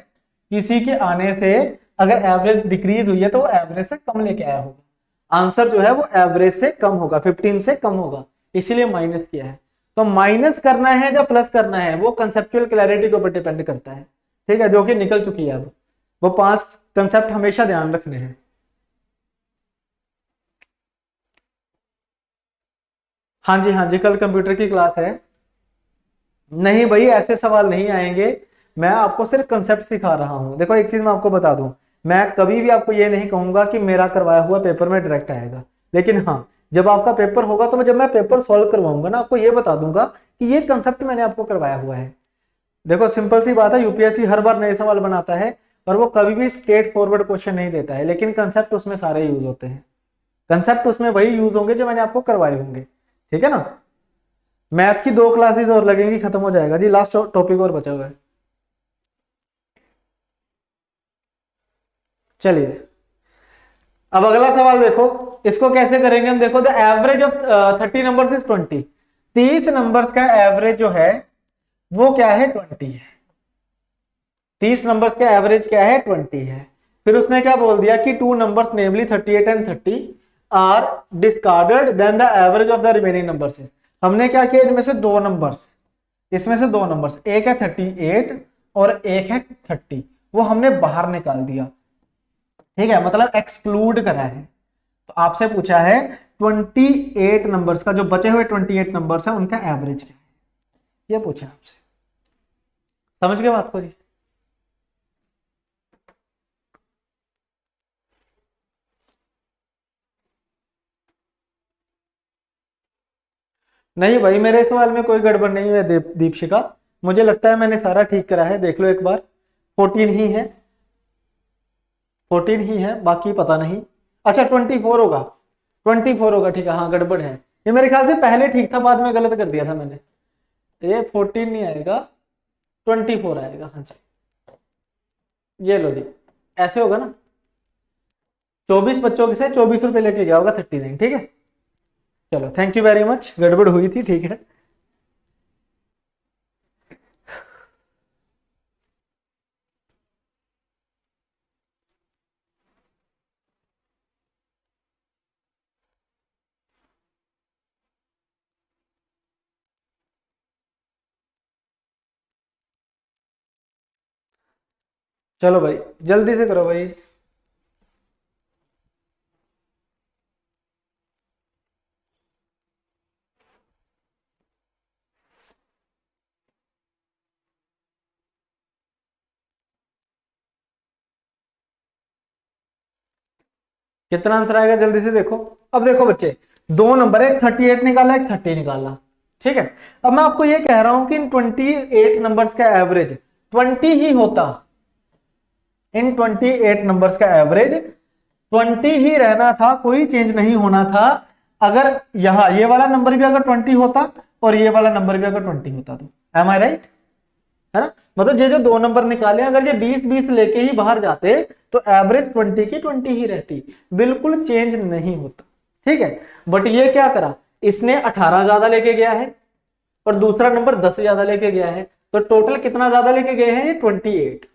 किसी के आने से अगर एवरेज डिक्रीज हुई है तो वो एवरेज से कम लेके आया होगा। आंसर जो है वो एवरेज से कम होगा, 15 से कम होगा, इसीलिए माइनस किया है। तो माइनस करना है या प्लस करना है वो कंसेप्चुअल क्लैरिटी के ऊपर डिपेंड करता है, ठीक है, जो कि निकल चुकी है अब। वो 5 कंसेप्ट हमेशा ध्यान रखने हैं। हाँ जी, हाँ जी, कल कंप्यूटर की क्लास है। नहीं भाई, ऐसे सवाल नहीं आएंगे, मैं आपको सिर्फ कंसेप्ट सिखा रहा हूं। देखो एक चीज मैं आपको बता दूं, मैं कभी भी आपको ये नहीं कहूंगा कि मेरा करवाया हुआ पेपर में डायरेक्ट आएगा, लेकिन हाँ जब आपका पेपर होगा तो जब मैं पेपर सॉल्व करवाऊंगा ना, आपको ये बता दूंगा कि ये कंसेप्ट मैंने आपको करवाया हुआ है। देखो सिंपल सी बात है, यूपीएससी हर बार नए सवाल बनाता है और वो कभी भी स्ट्रेट फॉरवर्ड क्वेश्चन नहीं देता है, लेकिन कंसेप्ट उसमें सारे यूज होते हैं। कंसेप्ट उसमें वही यूज होंगे जो मैंने आपको करवाए होंगे, ठीक है ना। मैथ की 2 क्लासेस और लगेंगी, खत्म हो जाएगा जी, लास्ट टॉपिक और बचा हुआ है। चलिए अब अगला सवाल देखो, इसको कैसे करेंगे हम। देखो the average of 30 numbers is 20। 30 numbers का एवरेज जो है वो क्या है, 20 है। 30 नंबर्स का एवरेज क्या है, 20 है। फिर उसने क्या बोल दिया कि 2 numbers namely 38 and 30 are discarded then the average of the remaining numbers. हमने क्या किया, इनमें से 2 नंबर्स, इसमें से 2 नंबर्स, एक है 38 और एक है 30, वो हमने बाहर निकाल दिया, ठीक है, मतलब एक्सक्लूड करा है। तो आपसे पूछा है 28 नंबर्स का, जो बचे हुए 28 नंबर्स है उनका एवरेज क्या है, ये पूछा आपसे। समझ गए बात को जी। नहीं भाई, मेरे सवाल में कोई गड़बड़ नहीं है दीपशिका, मुझे लगता है मैंने सारा ठीक करा है, देख लो एक बार। 14 ही है, 14 ही है, बाकी पता नहीं। अच्छा 24 होगा, 24 होगा, ठीक है, हाँ गड़बड़ है, ये मेरे ख्याल से पहले ठीक था, बाद में गलत कर दिया था मैंने। ये 14 नहीं आएगा, 24 आएगा, हाँ जी। ये लो जी, ऐसे होगा ना। 24 बच्चों से 24 रुपए लेके गया होगा 39, ठीक है। चलो थैंक यू वेरी मच, गड़बड़ हुई थी, ठीक है। चलो भाई जल्दी से करो भाई। कितना आंसर आएगा जल्दी से देखो। अब देखो बच्चे, 2 नंबर है, एक 38 निकाला, एक 30 निकाला, ठीक है। अब मैं आपको ये कह रहा हूं कि इन 28 नंबर्स का एवरेज 20 ही होता, इन 28 नंबर्स का एवरेज 20 ही रहना था, कोई चेंज नहीं होना था। अगर यहां ये वाला नंबर भी अगर 20 होता और ये वाला नंबर भी अगर 20 होता तो, एम आई राइट, है ना। मतलब ये जो 2 नंबर निकाले, अगर ये 20-20 लेके ही बाहर जाते तो एवरेज 20 की 20 ही रहती, बिल्कुल चेंज नहीं होता, ठीक है। बट ये क्या करा, इसने 18 ज्यादा लेके गया है और दूसरा नंबर 10 ज्यादा लेके गया है, तो टोटल कितना ज्यादा लेके गए हैं, ये 28,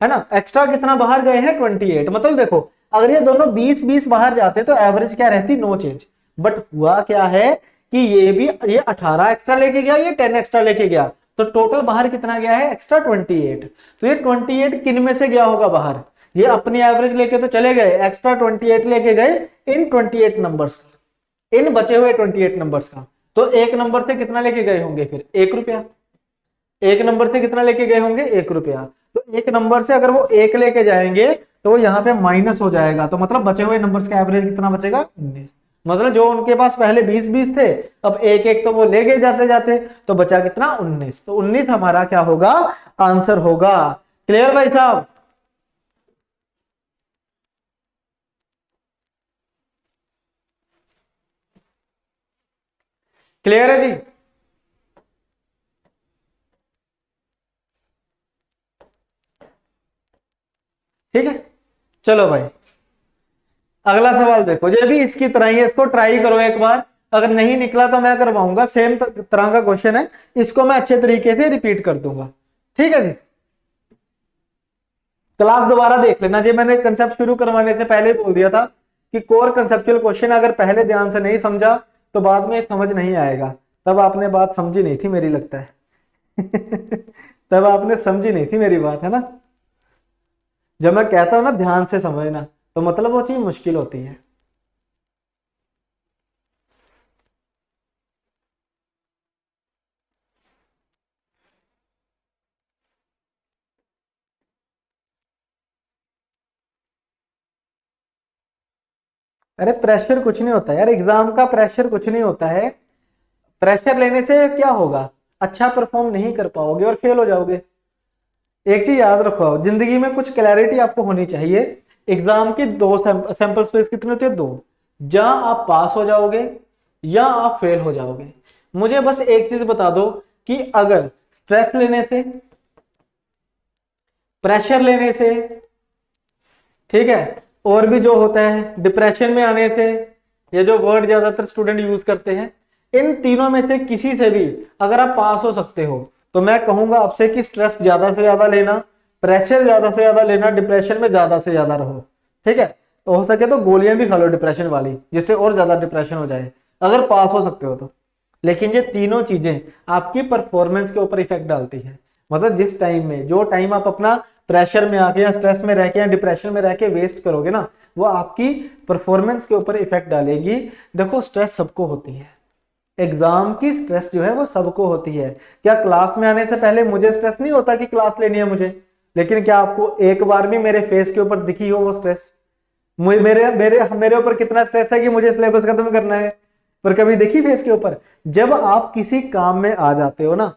है ना। एक्स्ट्रा कितना बाहर गए हैं, 28। मतलब देखो अगर ये दोनों 20-20 बाहर जाते तो एवरेज क्या रहती, नो चेंज। बट हुआ क्या है कि ये 18 एक्स्ट्रा लेके गया, ये 10 एक्स्ट्रा लेके गया, तो टोटल बाहर कितना गया है, एक्स्ट्रा 28। तो ये 28 किन में से गया होगा बाहर, ये अपनी एवरेज लेके तो चले गए, एक्स्ट्रा 28 लेके गए इन 28 नंबर्स का, इन बचे हुए 28 नंबर्स का। तो एक नंबर से कितना लेके गए होंगे फिर, 1 रुपया। एक नंबर से कितना लेके गए होंगे, 1 रुपया। तो एक नंबर से अगर वो 1 लेके जाएंगे तो वो यहाँ पे माइनस हो जाएगा, तो मतलब बचे हुए नंबर्स का एवरेज कितना बचेगा, 19। मतलब जो उनके पास पहले 20-20 थे, अब एक एक तो वो ले गए जाते जाते, तो बचा कितना, 19। तो 19 हमारा क्या होगा, आंसर होगा। क्लियर भाई साहब। क्लियर है जी। ठीक है, चलो भाई अगला सवाल देखो, ये भी इसकी तरह ही है, इसको ट्राई करो एक बार, अगर नहीं निकला तो मैं करवाऊंगा, सेम तरह का क्वेश्चन है, इसको मैं अच्छे तरीके से रिपीट कर दूंगा, ठीक है जी। क्लास दोबारा देख लेना। जी मैंने कंसेप्ट शुरू करवाने से पहले बोल दिया था कि कोर कंसेप्चुअल क्वेश्चन अगर पहले ध्यान से नहीं समझा तो बाद में समझ नहीं आएगा। तब आपने बात समझी नहीं थी मेरी, लगता है तब आपने समझी नहीं थी मेरी बात, है ना। जब मैं कहता हूं ना ध्यान से समझना, तो मतलब वो चीज मुश्किल होती है। अरे प्रेशर कुछ नहीं होता यार, एग्जाम का प्रेशर कुछ नहीं होता है। प्रेशर लेने से क्या होगा, अच्छा परफॉर्म नहीं कर पाओगे और फेल हो जाओगे। एक चीज याद रखो, जिंदगी में कुछ क्लैरिटी आपको होनी चाहिए। एग्जाम की दो सैंपल स्पेस कितने होते हैं, दो। या आप पास हो जाओगे या आप फेल हो जाओगे। मुझे बस एक चीज बता दो कि अगर स्ट्रेस लेने से, प्रेशर लेने से, ठीक है, और भी जो होता है डिप्रेशन में आने से, ये जो वर्ड ज्यादातर स्टूडेंट यूज करते हैं, इन तीनों में से किसी से भी अगर आप पास हो सकते हो तो मैं कहूंगा आपसे कि स्ट्रेस ज्यादा से ज्यादा लेना, प्रेशर ज्यादा से ज्यादा लेना, डिप्रेशन में ज्यादा से ज्यादा रहो। ठीक है, तो हो सके तो गोलियां भी खा लो डिप्रेशन वाली, जिससे और ज्यादा डिप्रेशन हो जाए, अगर पास हो सकते हो तो। लेकिन ये तीनों चीजें आपकी परफॉर्मेंस के ऊपर इफेक्ट डालती है। मतलब जिस टाइम में, जो टाइम आप अपना प्रेशर में आके या स्ट्रेस में रह के या डिप्रेशन में रह के वेस्ट करोगे ना, वो आपकी परफॉर्मेंस के ऊपर इफेक्ट डालेगी। देखो स्ट्रेस सबको होती है, एग्जाम की स्ट्रेस जो है वो सबको होती है। क्या क्लास में आने से पहले मुझे स्ट्रेस नहीं होता कि क्लास लेनी है मुझे? लेकिन क्या आपको एक बार भी मेरे फेस के ऊपर दिखी हो वो स्ट्रेस? मेरे मेरे मेरे ऊपर कितना स्ट्रेस है कि मुझे सिलेबस खत्म करना है, पर कभी देखी फेस के ऊपर? जब आप किसी काम में आ जाते हो ना,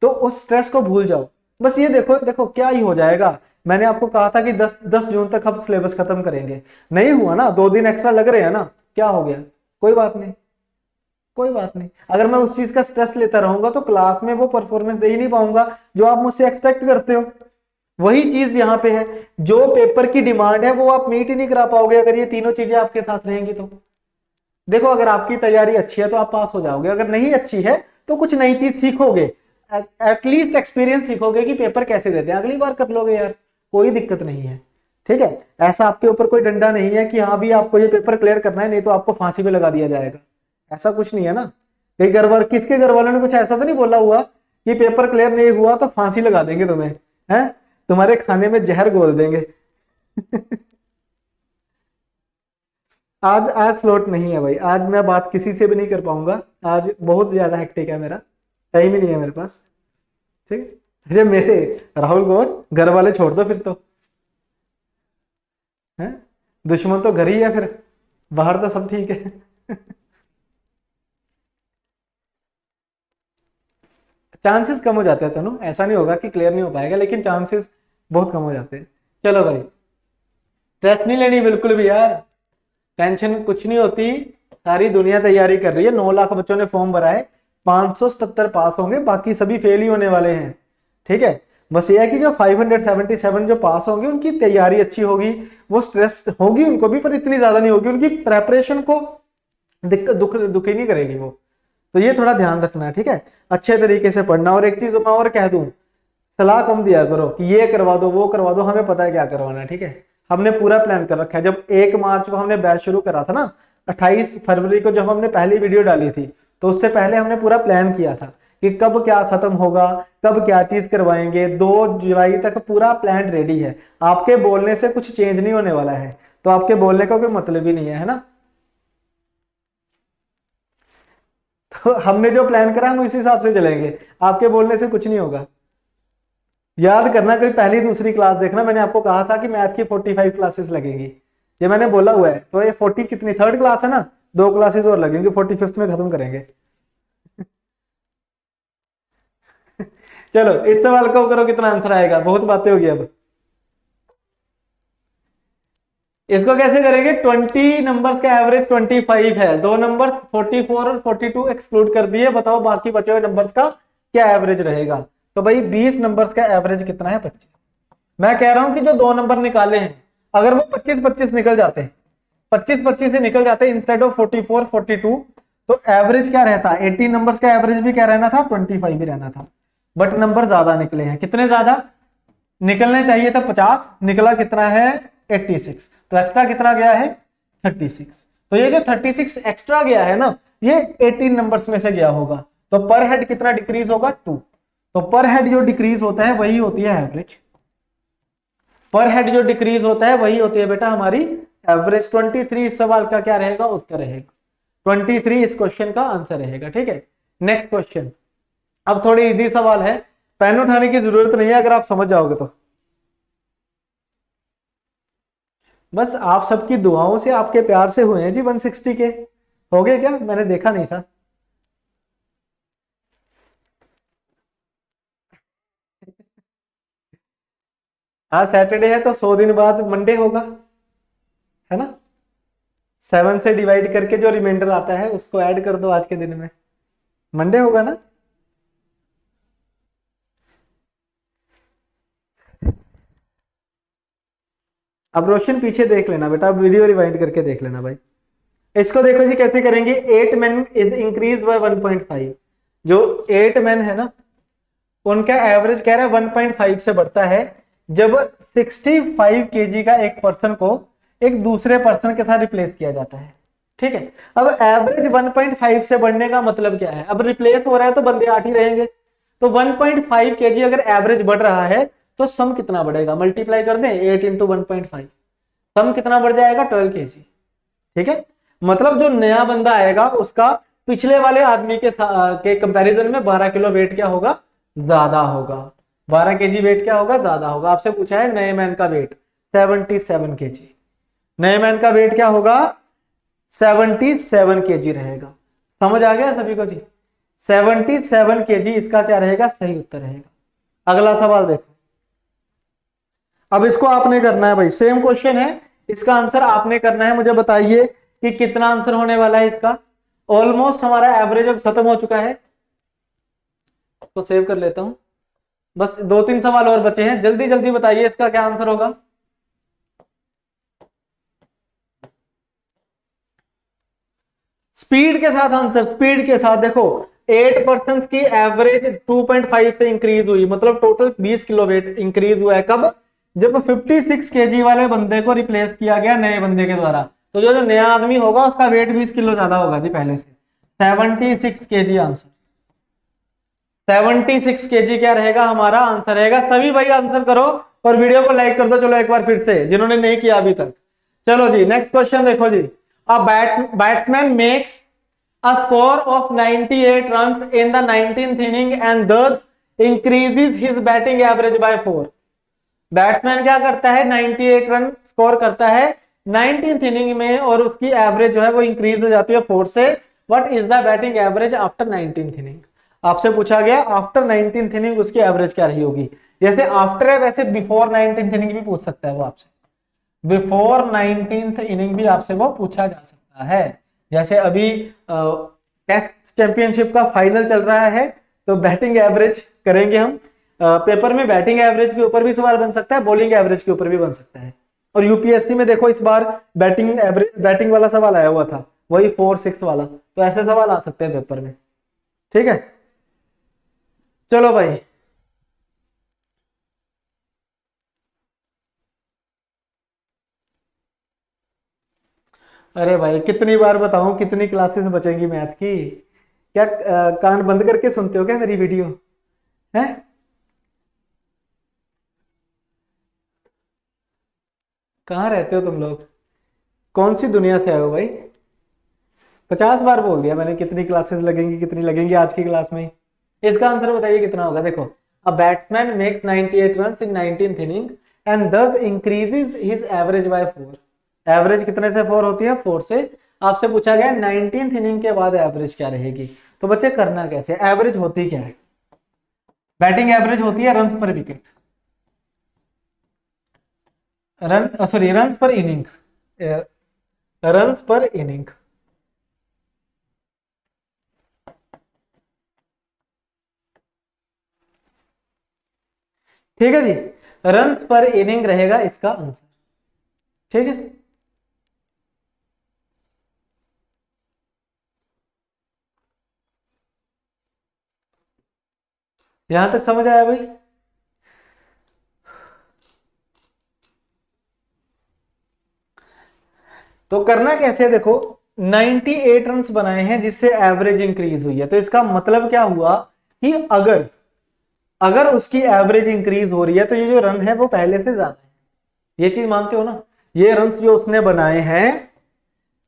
तो उस स्ट्रेस को भूल जाओ। बस ये देखो, देखो क्या ही हो जाएगा। मैंने आपको कहा था कि 10 जून तक हम सिलेबस खत्म करेंगे, नहीं हुआ ना, 2 दिन एक्स्ट्रा लग रहे हैं ना, क्या हो गया? कोई बात नहीं, कोई बात नहीं। अगर मैं उस चीज का स्ट्रेस लेता रहूंगा तो क्लास में वो परफॉर्मेंस दे ही नहीं पाऊंगा जो आप मुझसे एक्सपेक्ट करते हो। वही चीज यहाँ पे है, जो पेपर की डिमांड है वो आप मीट ही नहीं करा पाओगे अगर ये तीनों चीजें आपके साथ रहेंगी तो। देखो अगर आपकी तैयारी अच्छी है तो आप पास हो जाओगे, अगर नहीं अच्छी है तो कुछ नई चीज सीखोगे, एटलीस्ट एक्सपीरियंस सीखोगे कि पेपर कैसे देते हैं, अगली बार कर लोगे यार, कोई दिक्कत नहीं है। ठीक है, ऐसा आपके ऊपर कोई डंडा नहीं है कि हाँ भी आपको ये पेपर क्लियर करना है नहीं तो आपको फांसी पे लगा दिया जाएगा, ऐसा कुछ नहीं है ना। कई घर वाले, किसके घर वालों ने कुछ ऐसा तो नहीं बोला हुआ कि पेपर क्लियर नहीं हुआ तो फांसी लगा देंगे तुम्हें, हैं, तुम्हारे खाने में जहर घोल देंगे आज आज स्लॉट नहीं है भाई, आज मैं बात किसी से भी नहीं कर पाऊंगा, आज बहुत ज्यादा हेक्टिक है, मेरा टाइम ही नहीं है मेरे पास। ठीक है, ये मेरे राहुल गौर, घर वाले छोड़ दो फिर तो, है, दुश्मन तो घर ही है फिर, बाहर तो सब ठीक है चांसेस कम हो जाते हैं तनु, ऐसा नहीं होगा कि क्लियर नहीं हो पाएगा, लेकिन चांसेस बहुत कम हो जाते हैं। चलो भाई, स्ट्रेस नहीं लेनी बिल्कुल भी यार, टेंशन कुछ नहीं होती, सारी दुनिया तैयारी कर रही है। 9 लाख बच्चों ने फॉर्म भरा है, 577 पास होंगे, बाकी सभी फेल ही होने वाले हैं। ठीक है, बस ये है कि जो 577 जो पास होंगे उनकी तैयारी अच्छी होगी, वो स्ट्रेस होगी उनको भी, पर इतनी ज्यादा नहीं होगी, उनकी प्रेपरेशन को दिक्कत दुखी नहीं करेगी वो। तो ये थोड़ा ध्यान रखना है, ठीक है, अच्छे तरीके से पढ़ना। और एक चीज मैं और कह दूं, सलाह कम दिया करो कि ये करवा दो वो करवा दो, हमें पता है क्या करवाना है। ठीक है, हमने पूरा प्लान कर रखा है। जब 1 मार्च को हमने बैच शुरू करा था ना, 28 फरवरी को जब हमने पहली वीडियो डाली थी, तो उससे पहले हमने पूरा प्लान किया था कि कब क्या खत्म होगा, कब क्या चीज करवाएंगे। 2 जुलाई तक पूरा प्लान रेडी है, आपके बोलने से कुछ चेंज नहीं होने वाला है, तो आपके बोलने का कोई मतलब ही नहीं है ना। तो हमने जो प्लान करा हम उसी हिसाब से चलेंगे, आपके बोलने से कुछ नहीं होगा। याद करना, कोई पहली दूसरी क्लास देखना, मैंने आपको कहा था कि मैथ की 45 क्लासेस लगेंगी, ये मैंने बोला हुआ है। तो ये 40 कितनी, 3rd क्लास है ना, 2 क्लासेस और लगेंगे, 45th में खत्म करेंगे चलो इस सवाल को करो, कितना आंसर आएगा, बहुत बातें होगी अब। इसको कैसे करेंगे, 20 नंबर्स का एवरेज 25 है, 2 नंबर 44 और 42 एक्सक्लूड कर दिए, बताओ बाकी बचे हुए नंबर्स का क्या एवरेज रहेगा। तो भाई 20 नंबर्स का एवरेज कितना है, 25। मैं कह रहा हूं कि जो 2 नंबर निकाले हैं, अगर वो 25-25 निकल जाते, 25-25 से निकल जाते इंस्टेड ऑफ 44-42, तो एवरेज क्या रहता, 18 नंबर्स का एवरेज भी क्या रहना था, 25 भी रहना था। बट नंबर ज्यादा निकले हैं, कितने ज्यादा, निकलने चाहिए था 50, निकला कितना है 86, तो एक्स्ट्रा कितना गया है 36। तो ये जो 36 एक्स्ट्रा गया है ना, ये 18 नंबर्स में से गया होगा, तो पर हेड कितना डिक्रीज होगा 2। तो पर हेड जो डिक्रीज होता है वही होती है एवरेज। पर हेड जो डिक्रीज होता है वही होती है बेटा हमारी एवरेज। 23 इस सवाल का क्या रहेगा, उत्तर रहेगा। 23 इस क्वेश्चन का आंसर रहेगा। ठीक है, नेक्स्ट क्वेश्चन। अब थोड़ी इजी सवाल है, पेन उठाने की जरूरत नहीं है अगर आप समझ जाओगे तो। बस आप सबकी दुआओं से, आपके प्यार से हुए हैं जी 160 के। हो गए क्या, मैंने देखा नहीं था। आज सैटरडे है तो 100 दिन बाद मंडे होगा, है ना। 7 से डिवाइड करके जो रिमाइंडर आता है उसको ऐड कर दो आज के दिन में, मंडे होगा ना। अब रोशन पीछे देख लेना बेटा, अब वीडियो रिवाइंड करके देख लेना भाई। इसको देखो जी कैसे करेंगे। 8 मैन इज इंक्रीज बाय 1.5। जो 8 मैन है ना, उनका एवरेज कह रहा है 1.5 से बढ़ता है जब 65 केजी का एक पर्सन को एक दूसरे पर्सन के साथ रिप्लेस किया जाता है। ठीक है, अब एवरेज 1.5 से बढ़ने का मतलब क्या है, अब रिप्लेस हो रहा है तो बंदे 8 ही रहेंगे। तो 1.5 केजी अगर एवरेज बढ़ रहा है तो सम कितना बढ़ेगा, मल्टीप्लाई कर दें 8 इंटू 1.5, सम कितना बढ़ जाएगा 12 केजी। ठीक है, मतलब जो नया बंदा आएगा उसका पिछले वाले आदमी के कंपैरिजन में 12 किलो वेट क्या होगा, ज्यादा होगा। 12 केजी वेट क्या होगा, ज्यादा होगा। आपसे पूछा है नए मैन का वेट 77 केजी, नए मैन का वेट क्या होगा 77 केजी रहेगा। समझ आ गया सभी को जी। 77 केजी इसका क्या रहेगा, सही उत्तर रहेगा। अगला सवाल देखो। अब इसको आपने करना है भाई, सेम क्वेश्चन है, इसका आंसर आपने करना है। मुझे बताइए कि कितना आंसर होने वाला है इसका। ऑलमोस्ट हमारा एवरेज अब खत्म हो चुका है, तो सेव कर लेता हूं। बस 2-3 सवाल और बचे हैं, जल्दी जल्दी बताइए इसका क्या आंसर होगा। स्पीड के साथ आंसर, स्पीड के साथ देखो। 8% की एवरेज 2.5 से इंक्रीज हुई, मतलब टोटल 20 किलो वेट इंक्रीज हुआ है। कब, जब 56 केजी वाले बंदे को रिप्लेस किया गया नए बंदे के द्वारा। तो जो जो नया आदमी होगा उसका वेट 20 किलो ज्यादा होगा जी पहले से। 76 केजी आंसर, 76 केजी क्या रहेगा हमारा आंसर रहेगा। सभी भाई आंसर करो और वीडियो को लाइक कर दो। चलो एक बार फिर से जिन्होंने नहीं किया अभी तक। चलो जी नेक्स्ट क्वेश्चन देखो जी। A batsman makes a score of 98 runs in the 19th inning and thus increases his batting average by 4। Batsman क्या करता है, 98 रन स्कोर करता है 19th इनिंग में और उसकी एवरेज जो है वो इंक्रीज हो जाती है 4 से। What is the batting average after 19th inning. आपसे पूछा गया आफ्टर 19th इनिंग उसकी एवरेज क्या रही होगी। जैसे आफ्टर है वैसे बिफोर 19th इनिंग भी पूछ सकता है वो आपसे, बिफोर 19th इनिंग भी आपसे वो पूछा जा सकता है। जैसे अभी टेस्ट चैंपियनशिप का फाइनल चल रहा है तो बैटिंग एवरेज करेंगे हम। पेपर में बैटिंग एवरेज के ऊपर भी सवाल बन सकता है, बॉलिंग एवरेज के ऊपर भी बन सकता है। और यूपीएससी में देखो इस बार बैटिंग एवरेज, बैटिंग वाला सवाल आया हुआ था, वही 4-6 वाला। तो ऐसे सवाल आ सकते हैं पेपर में। ठीक है, चलो भाई। अरे भाई कितनी बार बताऊं, कितनी क्लासेस बचेंगी मैथ की। क्या कान बंद करके सुनते हो क्या मेरी वीडियो है। कहाँ रहते हो तुम लोग, कौन सी दुनिया से आए हो भाई। 50 बार बोल दिया मैंने कितनी क्लासेस लगेंगी, कितनी लगेंगी आज की क्लास में। इसका आंसर बताइए कितना होगा। देखो, a batsman makes 98 runs in 19th inning and thus increases his average by 4। Average कितने से 4 होती है, 4 से। आपसे पूछा गया 19th इनिंग के बाद एवरेज क्या रहेगी। तो बच्चे करना कैसे, एवरेज होती क्या है। बैटिंग एवरेज होती है रन्स पर विकेट, रन सॉरी रन्स पर इनिंग, रन्स पर इनिंग। ठीक है जी, रन्स पर इनिंग रहेगा इसका आंसर। ठीक है, यहां तक समझ आया भाई। तो करना कैसे है, देखो 98 रन बनाए हैं जिससे एवरेज इंक्रीज हुई है, तो इसका मतलब क्या हुआ कि अगर उसकी एवरेज इंक्रीज हो रही है तो ये जो रन है वो पहले से ज्यादा है। ये चीज मानते हो ना, ये रन जो उसने बनाए हैं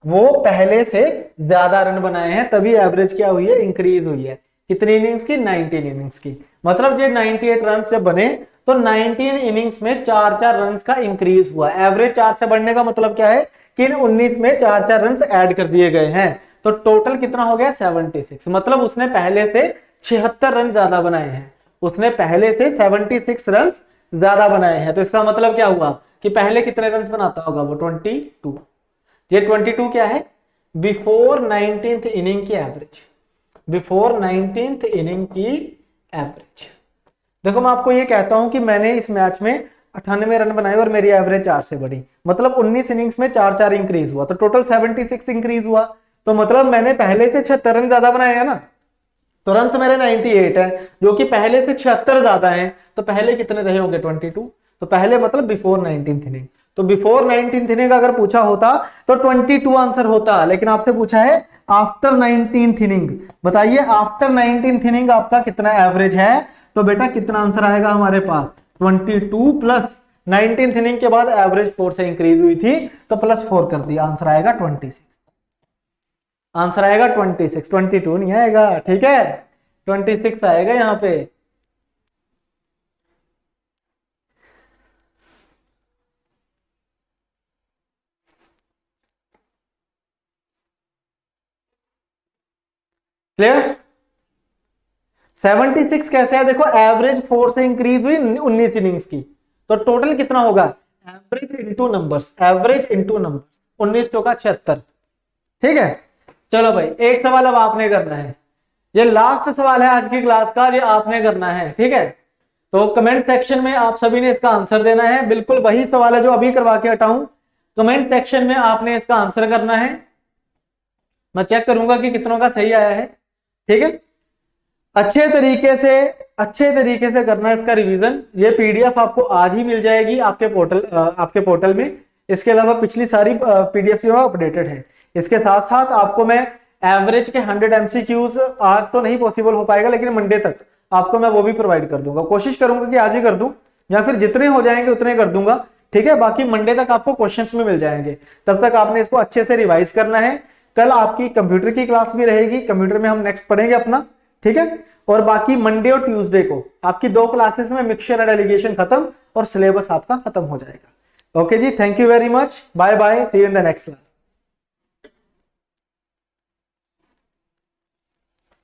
वो पहले से ज्यादा रन बनाए हैं, तभी एवरेज क्या हुई है, इंक्रीज हुई है। कितनी इनिंग्स की, 19 इनिंग्स की। मतलब ये 98 रन जब बने तो 19 इनिंग्स में 4-4 रन का इंक्रीज हुआ। एवरेज 4 से बढ़ने का मतलब क्या है कि इन 19 में 4-4 रन ऐड कर दिए गए हैं, तो टोटल कितना हो गया, 76। मतलब उसने पहले से 76 रन ज्यादा बनाए हैं, उसने पहले से 76 रन ज्यादा बनाए हैं। तो इसका मतलब क्या हुआ कि पहले कितने रन बनाता होगा वो, 22। ये 22 क्या है, बिफोर 19th इनिंग की एवरेज, बिफोर 19th इनिंग की एवरेज। देखो मैं आपको ये कहता हूं कि मैंने इस मैच में 98 रन बनाए और मेरी एवरेज 4 से बढ़ी, मतलब 19 इनिंग्स में 4-4 इंक्रीज हुआ, तो टोटल 76 इंक्रीज हुआ। तो मतलब मैंने पहले से 76 रन ज्यादा बनाए हैं ना, तो रन मेरे 98 है जो कि पहले से 76 ज्यादा है, तो पहले कितने रहे होंगे, 22। तो पहले मतलब बिफोर 19th इनिंग, तो बिफोर 19th इनिंग अगर पूछा होता तो 22 आंसर होता, लेकिन आपसे पूछा है आफ्टर 19th इनिंग। बताइए आफ्टर 19th इनिंग आपका कितना एवरेज है, तो बेटा कितना आंसर आएगा हमारे पास, 22 प्लस 19th इनिंग के बाद एवरेज 4 से इंक्रीज हुई थी तो +4 कर दिया, आंसर आएगा 26। आंसर आएगा 26, 22 नहीं आएगा, ठीक है, 26 आएगा यहां पे। क्लियर। 76 कैसे है, देखो एवरेज 4 से इंक्रीज हुई 19 इनिंग्स की, तो टोटल कितना होगा, average into numbers, average into number, 19 चौका 76। ठीक है, चलो भाई एक सवाल अब आपने करना है, ये लास्ट सवाल है आज की क्लास का, ये आपने करना है, ठीक है। तो कमेंट सेक्शन में आप सभी ने इसका आंसर देना है, बिल्कुल वही सवाल है जो अभी करवा के हटाऊं, कमेंट सेक्शन में आपने इसका आंसर करना है, मैं चेक करूंगा कि कितनों का सही आया है, ठीक है। अच्छे तरीके से करना है इसका रिवीजन। ये पीडीएफ आपको आज ही मिल जाएगी आपके पोर्टल में। इसके अलावा पिछली सारी पीडीएफ जो है अपडेटेड है। इसके साथ साथ आपको मैं एवरेज के 100 एमसीक्यूज आज तो नहीं पॉसिबल हो पाएगा, लेकिन मंडे तक आपको मैं वो भी प्रोवाइड कर दूंगा। कोशिश करूंगा कि आज ही कर दूं, या फिर जितने हो जाएंगे उतने कर दूंगा, ठीक है। बाकी मंडे तक आपको क्वेश्चंस में मिल जाएंगे, तब तक आपने इसको अच्छे से रिवाइज करना है। कल आपकी कंप्यूटर की क्लास भी रहेगी, कंप्यूटर में हम नेक्स्ट पढ़ेंगे अपना, ठीक है। और बाकी मंडे और ट्यूसडे को आपकी 2 क्लासेस में मिक्सचर एंड एलिगेशन खत्म और सिलेबस आपका खत्म हो जाएगा। ओके जी, thank you very much, bye bye, see you in the next class.